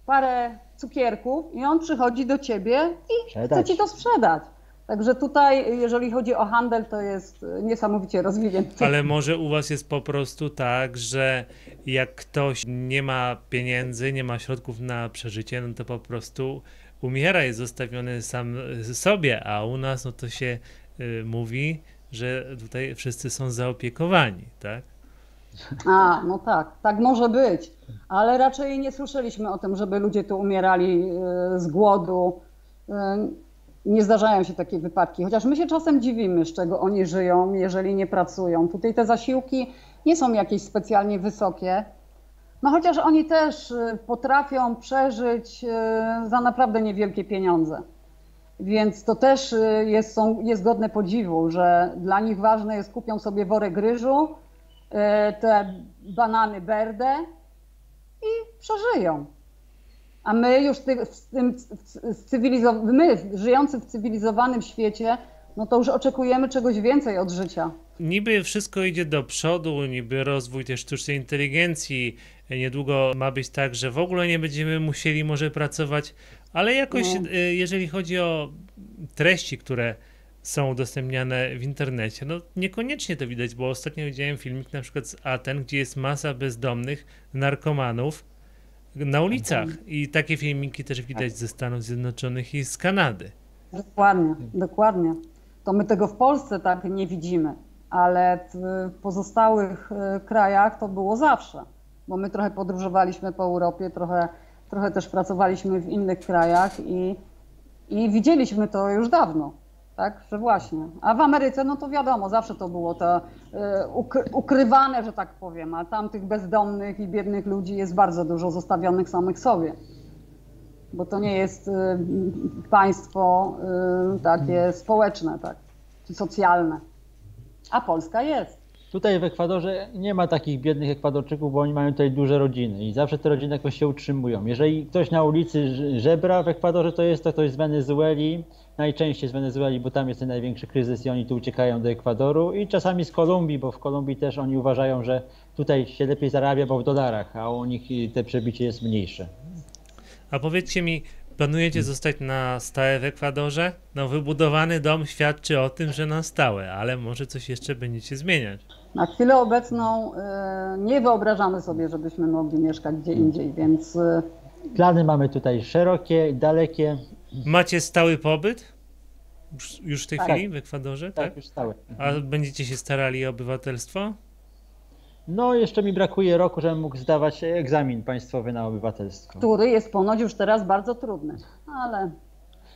parę cukierków i on przychodzi do ciebie i chce Sprzedać. ci to sprzedać. Także tutaj, jeżeli chodzi o handel, to jest niesamowicie rozwinięty. Ale może u was jest po prostu tak, że jak ktoś nie ma pieniędzy, nie ma środków na przeżycie, no to po prostu umiera, jest zostawiony sam sobie, a u nas no to się mówi, że tutaj wszyscy są zaopiekowani, tak? A, no tak, tak może być, ale raczej nie słyszeliśmy o tym, żeby ludzie tu umierali z głodu. Nie zdarzają się takie wypadki, chociaż my się czasem dziwimy, z czego oni żyją, jeżeli nie pracują. Tutaj te zasiłki nie są jakieś specjalnie wysokie, no chociaż oni też potrafią przeżyć za naprawdę niewielkie pieniądze. Więc to też jest godne podziwu, że dla nich ważne jest, kupią sobie worek ryżu, te banany Berdę i przeżyją. A my już my żyjący w cywilizowanym świecie, no to już oczekujemy czegoś więcej od życia. Niby wszystko idzie do przodu, niby rozwój też sztucznej inteligencji, niedługo ma być tak, że w ogóle nie będziemy musieli może pracować, ale jakoś jeżeli chodzi o treści, które są udostępniane w internecie, no niekoniecznie to widać, bo ostatnio widziałem filmik na przykład z Aten, gdzie jest masa bezdomnych narkomanów na ulicach i takie filmiki też widać ze Stanów Zjednoczonych i z Kanady. Dokładnie, dokładnie. To my tego w Polsce tak nie widzimy, ale w pozostałych krajach to było zawsze, bo my trochę podróżowaliśmy po Europie, trochę też pracowaliśmy w innych krajach i widzieliśmy to już dawno. Tak, że właśnie. A w Ameryce, no to wiadomo, zawsze to było to ukrywane, że tak powiem, a tam tych bezdomnych i biednych ludzi jest bardzo dużo zostawionych samych sobie. Bo to nie jest państwo takie społeczne, tak, czy socjalne. A Polska jest. Tutaj w Ekwadorze nie ma takich biednych Ekwadorczyków, bo oni mają tutaj duże rodziny i zawsze te rodziny jakoś się utrzymują. Jeżeli ktoś na ulicy żebra w Ekwadorze, to jest to ktoś z Wenezueli, najczęściej z Wenezueli, bo tam jest ten największy kryzys i oni tu uciekają do Ekwadoru i czasami z Kolumbii, bo w Kolumbii też oni uważają, że tutaj się lepiej zarabia, bo w dolarach, a u nich te przebicie jest mniejsze. A powiedzcie mi, planujecie zostać na stałe w Ekwadorze? No wybudowany dom świadczy o tym, że na stałe, ale może coś jeszcze będziecie zmieniać. Na chwilę obecną nie wyobrażamy sobie, żebyśmy mogli mieszkać gdzie indziej, więc... Plany mamy tutaj szerokie, dalekie. Macie stały pobyt? Już w tej chwili w Ekwadorze? Tak, już stałe. A będziecie się starali o obywatelstwo? No jeszcze mi brakuje roku, żebym mógł zdawać egzamin państwowy na obywatelstwo. Który jest ponoć już teraz bardzo trudny, ale...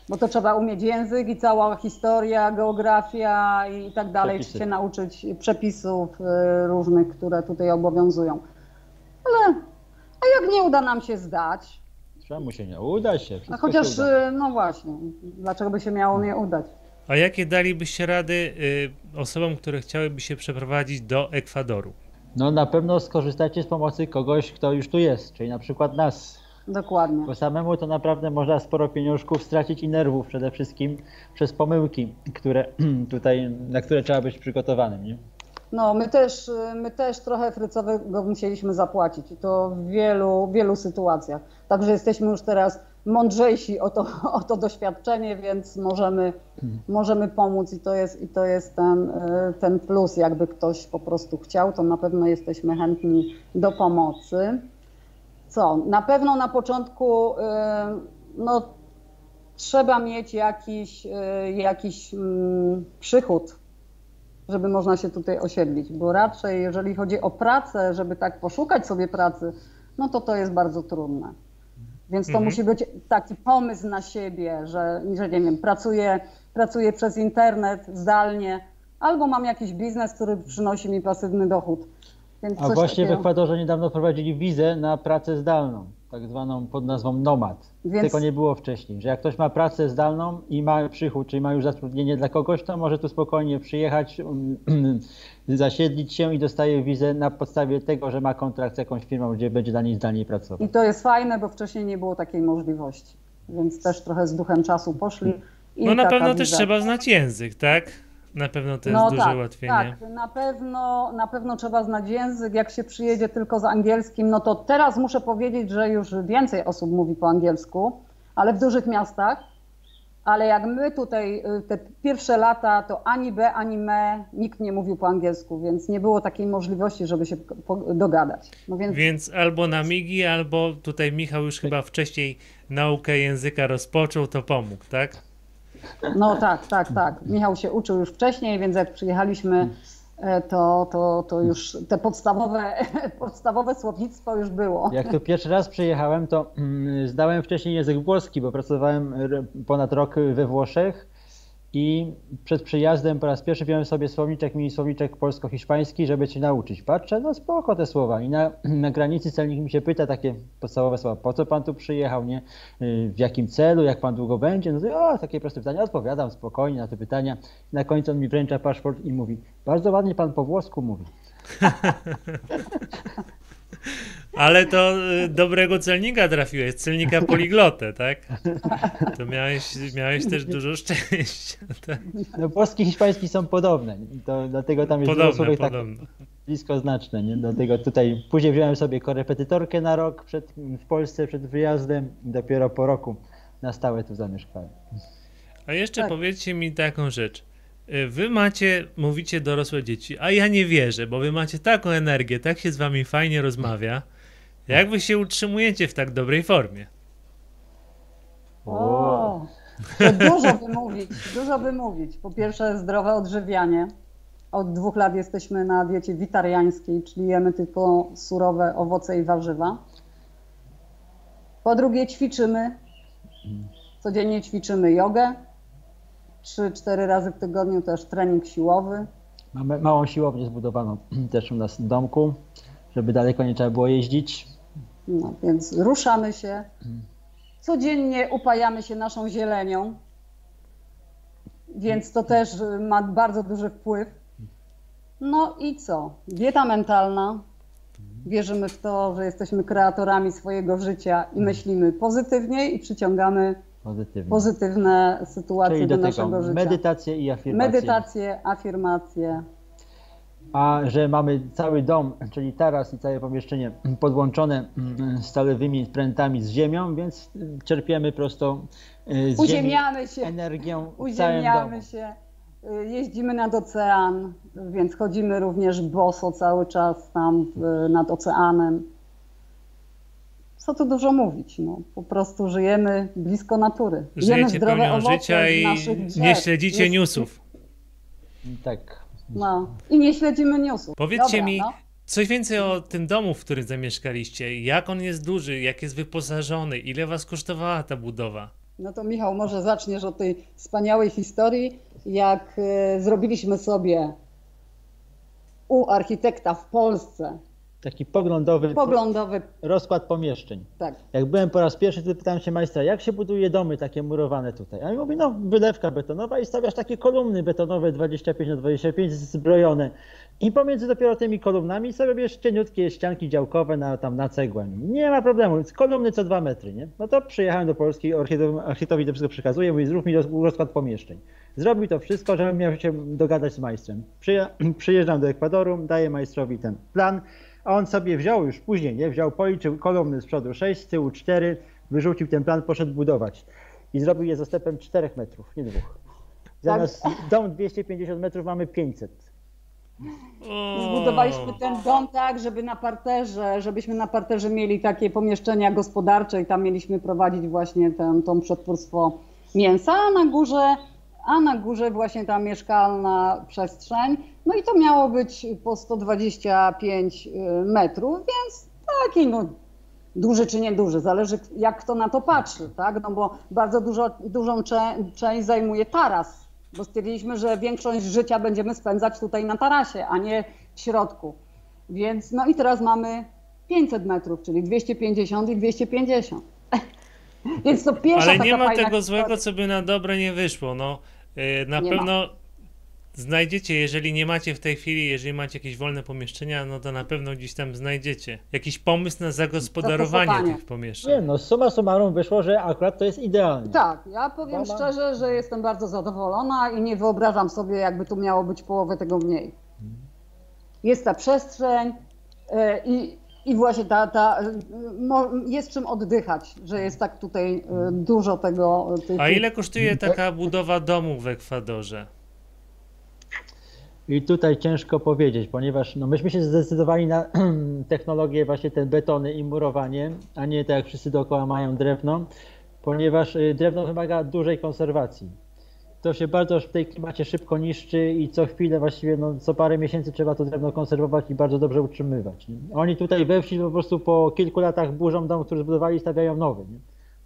Bo to trzeba umieć język i cała historia, geografia i tak dalej, Przepisy. się nauczyć przepisów różnych, które tutaj obowiązują. A jak nie uda nam się zdać, Trzeba mu się nie uda się. a Wszystko chociaż, się uda. no właśnie, dlaczego by się miało nie udać? A jakie dalibyście rady osobom, które chciałyby się przeprowadzić do Ekwadoru? No na pewno skorzystacie z pomocy kogoś, kto już tu jest, czyli na przykład nas. Dokładnie. Bo samemu to naprawdę można sporo pieniążków stracić i nerwów przede wszystkim przez pomyłki, na które trzeba być przygotowanym. Nie? No my też trochę frycowego musieliśmy zapłacić i to w wielu sytuacjach. Także jesteśmy już teraz mądrzejsi o to doświadczenie, więc możemy pomóc i to jest ten plus, jakby ktoś po prostu chciał, to na pewno jesteśmy chętni do pomocy. Co? Na pewno na początku no, trzeba mieć jakiś przychód, żeby można się tutaj osiedlić, bo raczej jeżeli chodzi o pracę, żeby tak poszukać sobie pracy, no to jest bardzo trudne. Więc to musi być taki pomysł na siebie, że nie wiem, pracuję przez internet zdalnie, albo mam jakiś biznes, który przynosi mi pasywny dochód. Więc A właśnie w Ekwadorze niedawno wprowadzili wizę na pracę zdalną, tak zwaną pod nazwą nomad. Tego nie było wcześniej, że jak ktoś ma pracę zdalną i ma przychód, czyli ma już zatrudnienie dla kogoś, to może tu spokojnie przyjechać, zasiedlić się i dostaje wizę na podstawie tego, że ma kontrakt z jakąś firmą, gdzie będzie dla niej zdalnie pracować. I to jest fajne, bo wcześniej nie było takiej możliwości, więc też trochę z duchem czasu poszli. No na pewno też trzeba znać język, tak? Na pewno to jest duże ułatwienie. Tak, na pewno trzeba znać język. Jak się przyjedzie tylko z angielskim, no to teraz muszę powiedzieć, że już więcej osób mówi po angielsku, ale w dużych miastach. Ale jak my tutaj te pierwsze lata, to ani B, ani me nikt nie mówił po angielsku, więc nie było takiej możliwości, żeby się dogadać. No więc albo na migi, albo tutaj Michał już chyba wcześniej naukę języka rozpoczął, to pomógł, tak? No tak. Michał się uczył już wcześniej, więc jak przyjechaliśmy, to już te podstawowe słownictwo już było. Jak tu pierwszy raz przyjechałem, to zdałem wcześniej język włoski, bo pracowałem ponad rok we Włoszech i przed przyjazdem po raz pierwszy wziąłem sobie mini słowniczek polsko-hiszpański, żeby się nauczyć. Patrzę, no spoko te słowa i na granicy celnik mi się pyta takie podstawowe słowa, po co pan tu przyjechał, nie? W jakim celu, jak pan długo będzie? No to takie proste pytania, odpowiadam spokojnie na te pytania. Na końcu on mi wręcza paszport i mówi, bardzo ładnie pan po włosku mówi. Ale to dobrego celnika trafiłeś, celnika poliglotę, tak? To miałeś też dużo szczęścia. Tak? No włoski i hiszpański są podobne, to dlatego tam jest dużo słówek tak bliskoznaczne, nie? Dlatego tutaj później wziąłem sobie korepetytorkę na rok w Polsce przed wyjazdem i dopiero po roku na stałe tu zamieszkałem. A jeszcze powiedzcie mi taką rzecz. Wy mówicie dorosłe dzieci, a ja nie wierzę, bo wy macie taką energię, tak się z wami fajnie rozmawia. Jak wy się utrzymujecie w tak dobrej formie? To dużo by mówić. Po pierwsze zdrowe odżywianie. Od 2 lat jesteśmy na diecie witariańskiej, czyli jemy tylko surowe owoce i warzywa. Po drugie ćwiczymy. Codziennie ćwiczymy jogę. 3-4 razy w tygodniu też trening siłowy. Mamy małą siłownię zbudowaną też u nas w domku, żeby daleko nie trzeba było jeździć. No, więc ruszamy się. Codziennie upajamy się naszą zielenią, więc to też ma bardzo duży wpływ. No i co? Dieta mentalna. Wierzymy w to, że jesteśmy kreatorami swojego życia i myślimy pozytywnie i przyciągamy pozytywne sytuacje czyli do naszego życia. Medytacje i afirmacje. Medytacje, afirmacje. A że mamy cały dom, czyli taras i całe pomieszczenie podłączone stalowymi prętami z ziemią, więc czerpiemy prosto z uziemiamy ziemi energią uziemiamy się, jeździmy nad ocean, więc chodzimy również boso cały czas tam nad oceanem. Co tu dużo mówić, no, po prostu żyjemy blisko natury. Żyjecie pełnią życia i nie śledzicie newsów. Tak. No i nie śledzimy newsów. Powiedzcie mi coś więcej o tym domu, w którym zamieszkaliście. Jak on jest duży, jak jest wyposażony, ile was kosztowała ta budowa? No to Michał, może zaczniesz od tej wspaniałej historii, jak zrobiliśmy sobie u architekta w Polsce taki poglądowy rozkład pomieszczeń. Tak. Jak byłem po raz pierwszy, to pytałem się majstra, jak się buduje domy takie murowane tutaj? A on mówi, no wylewka betonowa i stawiasz takie kolumny betonowe 25x25 zbrojone. I pomiędzy dopiero tymi kolumnami sobie bierz cieniutkie ścianki działkowe na cegłę. Nie ma problemu, kolumny co 2 metry, nie? No to przyjechałem do Polski, architektowi to wszystko przekazuję, mówi, zrób mi rozkład pomieszczeń. Zrobił to wszystko, żebym miał się dogadać z majstrem. Przyjeżdżam do Ekwadoru, daję majstrowi ten plan, a on sobie wziął już później, nie? Policzył kolumny z przodu 6, z tyłu 4, wyrzucił ten plan, poszedł budować. I zrobił je zastępem 4 metrów, nie 2. Zamiast dom 250 metrów mamy 500. Zbudowaliśmy ten dom tak, żebyśmy na parterze mieli takie pomieszczenia gospodarcze i tam mieliśmy prowadzić właśnie to przetwórstwo mięsa, a na górze właśnie ta mieszkalna przestrzeń. No i to miało być po 125 metrów, więc taki duży czy nieduży, zależy jak kto na to patrzy, tak? No bo bardzo dużą część zajmuje taras, bo stwierdziliśmy, że większość życia będziemy spędzać tutaj na tarasie, a nie w środku. Więc no i teraz mamy 500 metrów, czyli 250 i 250. Więc to pierwsza Ale nie taka ma fajna tego historia. złego, co by na dobre nie wyszło. No, na Nie pewno znajdziecie, jeżeli nie macie w tej chwili, jeżeli macie jakieś wolne pomieszczenia, no to na pewno gdzieś tam znajdziecie jakiś pomysł na zagospodarowanie tych pomieszczeń. Nie, no summa summarum wyszło, że akurat to jest idealnie. Tak, ja powiem szczerze, że jestem bardzo zadowolona i nie wyobrażam sobie, jakby tu miało być połowę tego mniej. Jest ta przestrzeń i właśnie jest czym oddychać, że jest tak tutaj dużo tego. A ile kosztuje taka budowa domu w Ekwadorze? I tutaj ciężko powiedzieć, ponieważ no myśmy się zdecydowali na technologię właśnie te betony i murowanie, a nie tak jak wszyscy dookoła mają drewno, ponieważ drewno wymaga dużej konserwacji. To się bardzo w tej klimacie szybko niszczy i co chwilę właściwie no, co parę miesięcy trzeba to drewno konserwować i bardzo dobrze utrzymywać. Nie? Oni tutaj we wsi po prostu po kilku latach burzą dom, który zbudowali i stawiają nowy. Nie?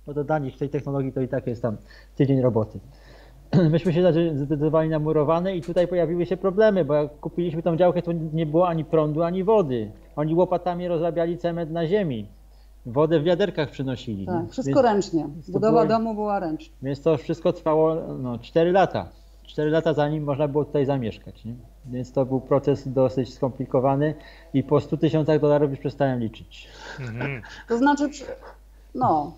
No to dla nich w tej technologii to i tak jest tam tydzień roboty. Myśmy się zdecydowali na murowane i tutaj pojawiły się problemy, bo jak kupiliśmy tą działkę, to nie było ani prądu, ani wody. Oni łopatami rozrabiali cement na ziemi. Wodę w wiaderkach przynosili. Tak, wszystko ręcznie. Budowa domu była ręczna. Więc to wszystko trwało 4 lata. 4 lata zanim można było tutaj zamieszkać. Nie? Więc to był proces dosyć skomplikowany i po $100,000 już przestałem liczyć. To znaczy, no,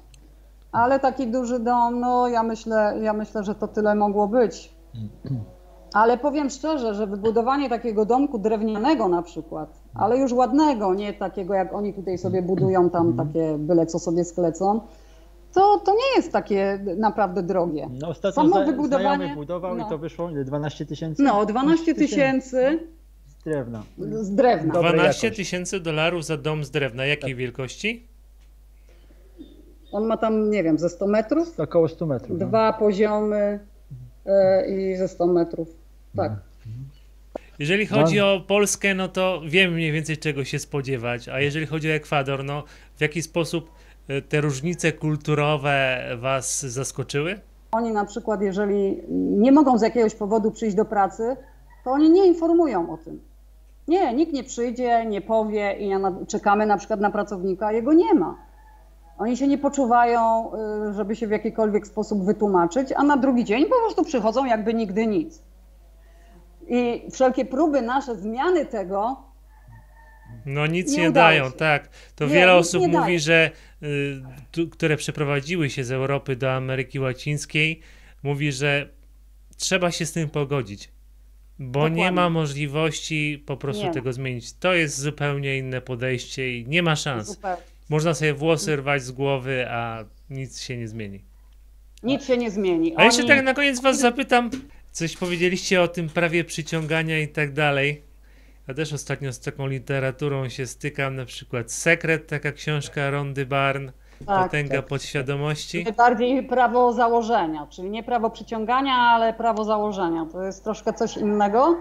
ale taki duży dom, no ja myślę, że to tyle mogło być. Ale powiem szczerze, że wybudowanie takiego domku drewnianego na przykład, ale już ładnego, nie takiego jak oni tutaj sobie budują tam takie byle co sobie sklecą, to nie jest takie naprawdę drogie. No ostatnio wybudowanie budował i to wyszło 12 000? No, 12 000 z drewna. Z drewna. $12,000 za dom z drewna. Jakiej wielkości? On ma tam, nie wiem, ze 100 metrów? Około 100 metrów. 2 poziomy i ze 100 metrów. Tak. Jeżeli chodzi o Polskę, no to wiemy mniej więcej czego się spodziewać, a jeżeli chodzi o Ekwador, no w jaki sposób te różnice kulturowe was zaskoczyły? Oni na przykład, jeżeli nie mogą z jakiegoś powodu przyjść do pracy, to oni nie informują o tym. Nie, nikt nie przyjdzie, nie powie i czekamy na przykład na pracownika, a jego nie ma. Oni się nie poczuwają, żeby się w jakikolwiek sposób wytłumaczyć, a na drugi dzień po prostu przychodzą jakby nigdy nic. I wszelkie próby nasze zmiany tego no nic nie dają, tak. To wiele osób mówi, daje. że które przeprowadziły się z Europy do Ameryki Łacińskiej, mówi, że trzeba się z tym pogodzić, bo Dokładnie. nie ma możliwości po prostu tego zmienić. To jest zupełnie inne podejście i nie ma szans. Zupełnie. Można sobie włosy rwać z głowy, a nic się nie zmieni. Nic się nie zmieni. A jeszcze tak na koniec was zapytam, coś powiedzieliście o tym prawie przyciągania i tak dalej. Ja też ostatnio z taką literaturą się stykam, na przykład Sekret, taka książka Rondy Byrne, Potęga podświadomości. Bardziej prawo założenia, czyli nie prawo przyciągania, ale prawo założenia. To jest troszkę coś innego,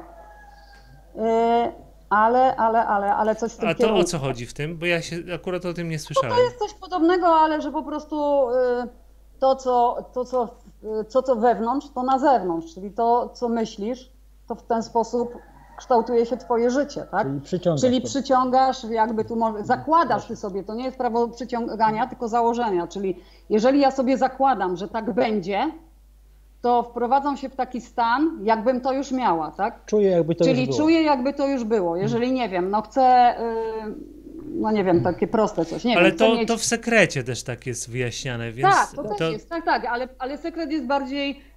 ale coś w tym kierunku. A to o co chodzi w tym? Bo ja się akurat o tym nie słyszałem. To jest coś podobnego, ale że po prostu to, co wewnątrz, to na zewnątrz, czyli to, co myślisz, to w ten sposób kształtuje się twoje życie, tak? Czyli przyciągasz, jakby tu zakładasz ty sobie, to nie jest prawo przyciągania, tylko założenia, czyli jeżeli ja sobie zakładam, że tak będzie, to wprowadzam się w taki stan, jakbym to już miała, tak? Czuję, jakby to Czyli już było. czuję, jakby to już było. Jeżeli nie wiem, no chcę, no nie wiem, takie proste coś. Nie ale wiem, to w Sekrecie też tak jest wyjaśniane, więc... Tak, to też jest, tak, ale sekret jest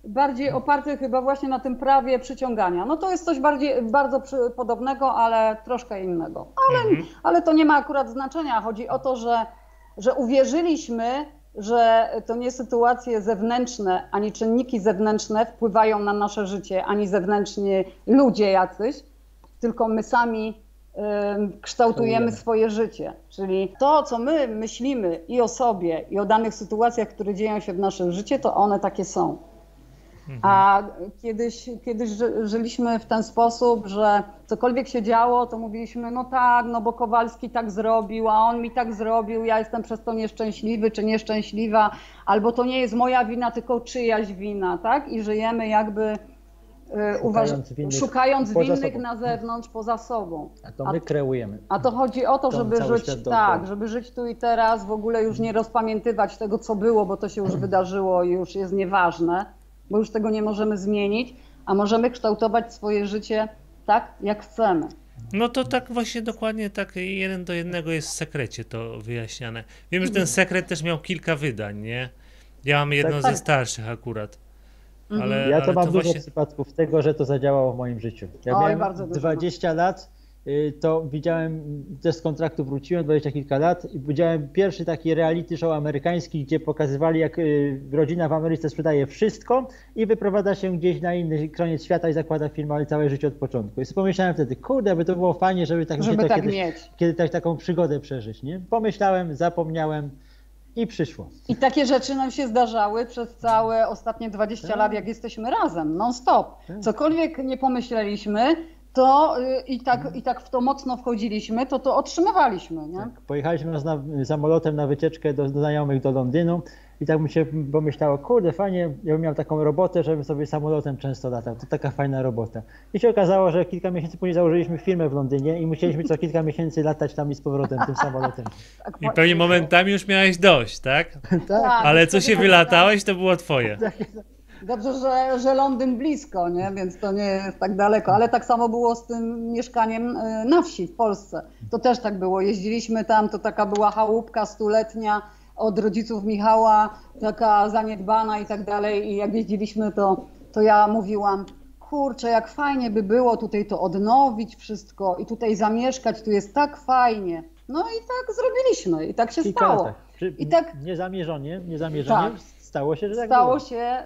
bardziej oparty chyba właśnie na tym prawie przyciągania. No to jest coś bardzo podobnego, ale troszkę innego. Ale to nie ma akurat znaczenia. Chodzi o to, że uwierzyliśmy, że to nie sytuacje zewnętrzne, ani czynniki zewnętrzne wpływają na nasze życie, ani zewnętrzni ludzie jacyś, tylko my sami kształtujemy swoje życie. Czyli to, co my myślimy i o sobie, i o danych sytuacjach, które dzieją się w naszym życiu, to one takie są. A kiedyś żyliśmy w ten sposób, że cokolwiek się działo, to mówiliśmy, no tak, no bo Kowalski tak zrobił, a on mi tak zrobił, ja jestem przez to nieszczęśliwy czy nieszczęśliwa, albo to nie jest moja wina, tylko czyjaś wina, tak? I żyjemy jakby szukając winnych na zewnątrz, poza sobą. A to my kreujemy. A to chodzi o to, żeby żyć tu i teraz, w ogóle już nie rozpamiętywać tego, co było, bo to się już wydarzyło i już jest nieważne, bo już tego nie możemy zmienić, a możemy kształtować swoje życie tak, jak chcemy. No to tak właśnie dokładnie tak 1 do 1 jest w sekrecie to wyjaśniane. Wiem, że ten sekret też miał kilka wydań, nie? Ja mam jedno Tak. ze starszych akurat. Ja to mam dużo właśnie... przypadków tego, że to zadziałało w moim życiu. Ja Oj, miałem bardzo dużo. 20 lat, to widziałem, też z kontraktu wróciłem, 20 kilka lat i widziałem pierwszy taki reality show amerykański, gdzie pokazywali, jak rodzina w Ameryce sprzedaje wszystko i wyprowadza się gdzieś na inny koniec świata i zakłada firmę, ale całe życie od początku. I sobie pomyślałem wtedy, kurde, by to było fajnie, żeby tak, Żeby to tak kiedyś, mieć. kiedyś taką przygodę przeżyć, nie? Pomyślałem, zapomniałem i przyszło. I takie rzeczy nam się zdarzały przez całe ostatnie 20 lat, jak jesteśmy razem, non stop. Cokolwiek nie pomyśleliśmy, to i tak w to mocno wchodziliśmy, to otrzymywaliśmy, nie? Tak. Pojechaliśmy samolotem na wycieczkę do znajomych do Londynu i tak mi się pomyślało, kurde, fajnie, ja bym miał taką robotę, żebym sobie samolotem często latał, to taka fajna robota. I się okazało, że kilka miesięcy później założyliśmy firmę w Londynie i musieliśmy co kilka miesięcy latać tam i z powrotem tym samolotem. Tak, I pewnie momentami już miałeś dość, tak? Tak. Ale co się wylatałeś, to było twoje. Dobrze, że Londyn blisko, nie? Więc to nie jest tak daleko, ale tak samo było z tym mieszkaniem na wsi w Polsce. To też tak było, jeździliśmy tam, to taka była chałupka stuletnia od rodziców Michała, taka zaniedbana i tak dalej i jak jeździliśmy to ja mówiłam, kurczę, jak fajnie by było tutaj to odnowić wszystko i tutaj zamieszkać, tu jest tak fajnie. No i tak zrobiliśmy i tak się Kilka stało. latach. I tak Niezamierzenie, Tak. stało się, że tak stało było. się,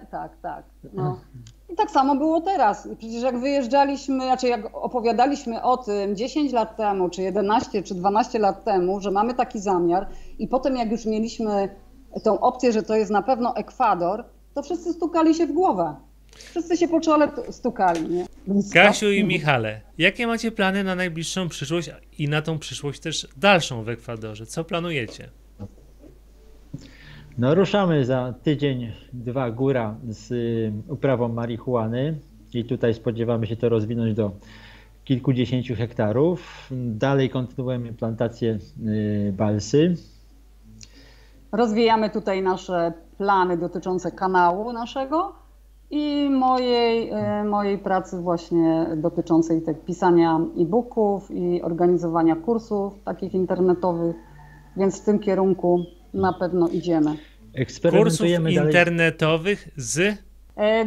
tak. No. I tak samo było teraz. Przecież jak wyjeżdżaliśmy, znaczy jak opowiadaliśmy o tym 10 lat temu, czy 11, czy 12 lat temu, że mamy taki zamiar i potem jak już mieliśmy tą opcję, że to jest na pewno Ekwador, to wszyscy stukali się w głowę. Wszyscy się po czole stukali, nie? Kasiu i Michale, jakie macie plany na najbliższą przyszłość i na tą przyszłość też dalszą w Ekwadorze? Co planujecie? No ruszamy za tydzień, 2 góra z uprawą marihuany i tutaj spodziewamy się to rozwinąć do kilkudziesięciu hektarów. Dalej kontynuujemy plantację balsy. Rozwijamy tutaj nasze plany dotyczące kanału naszego i mojej pracy właśnie dotyczącej pisania e-booków i organizowania kursów takich internetowych, więc w tym kierunku na pewno idziemy. Kursów Eksperymentujemy dalej. internetowych z...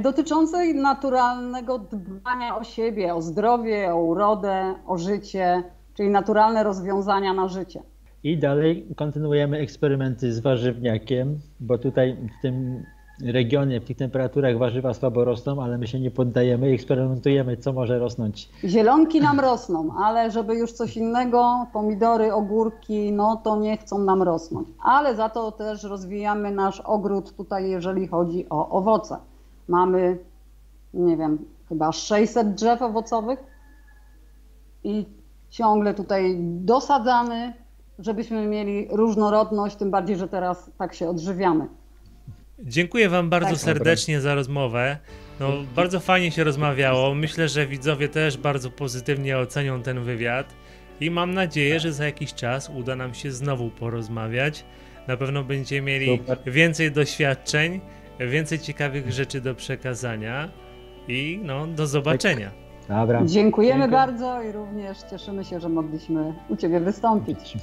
Dotyczącej naturalnego dbania o siebie, o zdrowie, o urodę, o życie, czyli naturalne rozwiązania na życie. I dalej kontynuujemy eksperymenty z warzywniakiem, bo tutaj w tym regionie, w tych temperaturach warzywa słabo rosną, ale my się nie poddajemy i eksperymentujemy, co może rosnąć. Zielonki nam rosną, ale żeby już coś innego, pomidory, ogórki, no to nie chcą nam rosnąć. Ale za to też rozwijamy nasz ogród tutaj, jeżeli chodzi o owoce. Mamy, nie wiem, chyba 600 drzew owocowych i ciągle tutaj dosadzamy, żebyśmy mieli różnorodność, tym bardziej, że teraz tak się odżywiamy. Dziękuję wam bardzo Tak. serdecznie za rozmowę. No, bardzo fajnie się rozmawiało. Myślę, że widzowie też bardzo pozytywnie ocenią ten wywiad i mam nadzieję, że za jakiś czas uda nam się znowu porozmawiać. Na pewno będziecie mieli Super. więcej doświadczeń, więcej ciekawych rzeczy do przekazania i no, do zobaczenia. Dobra. Dziękujemy Dziękuję. bardzo i również cieszymy się, że mogliśmy u Ciebie wystąpić.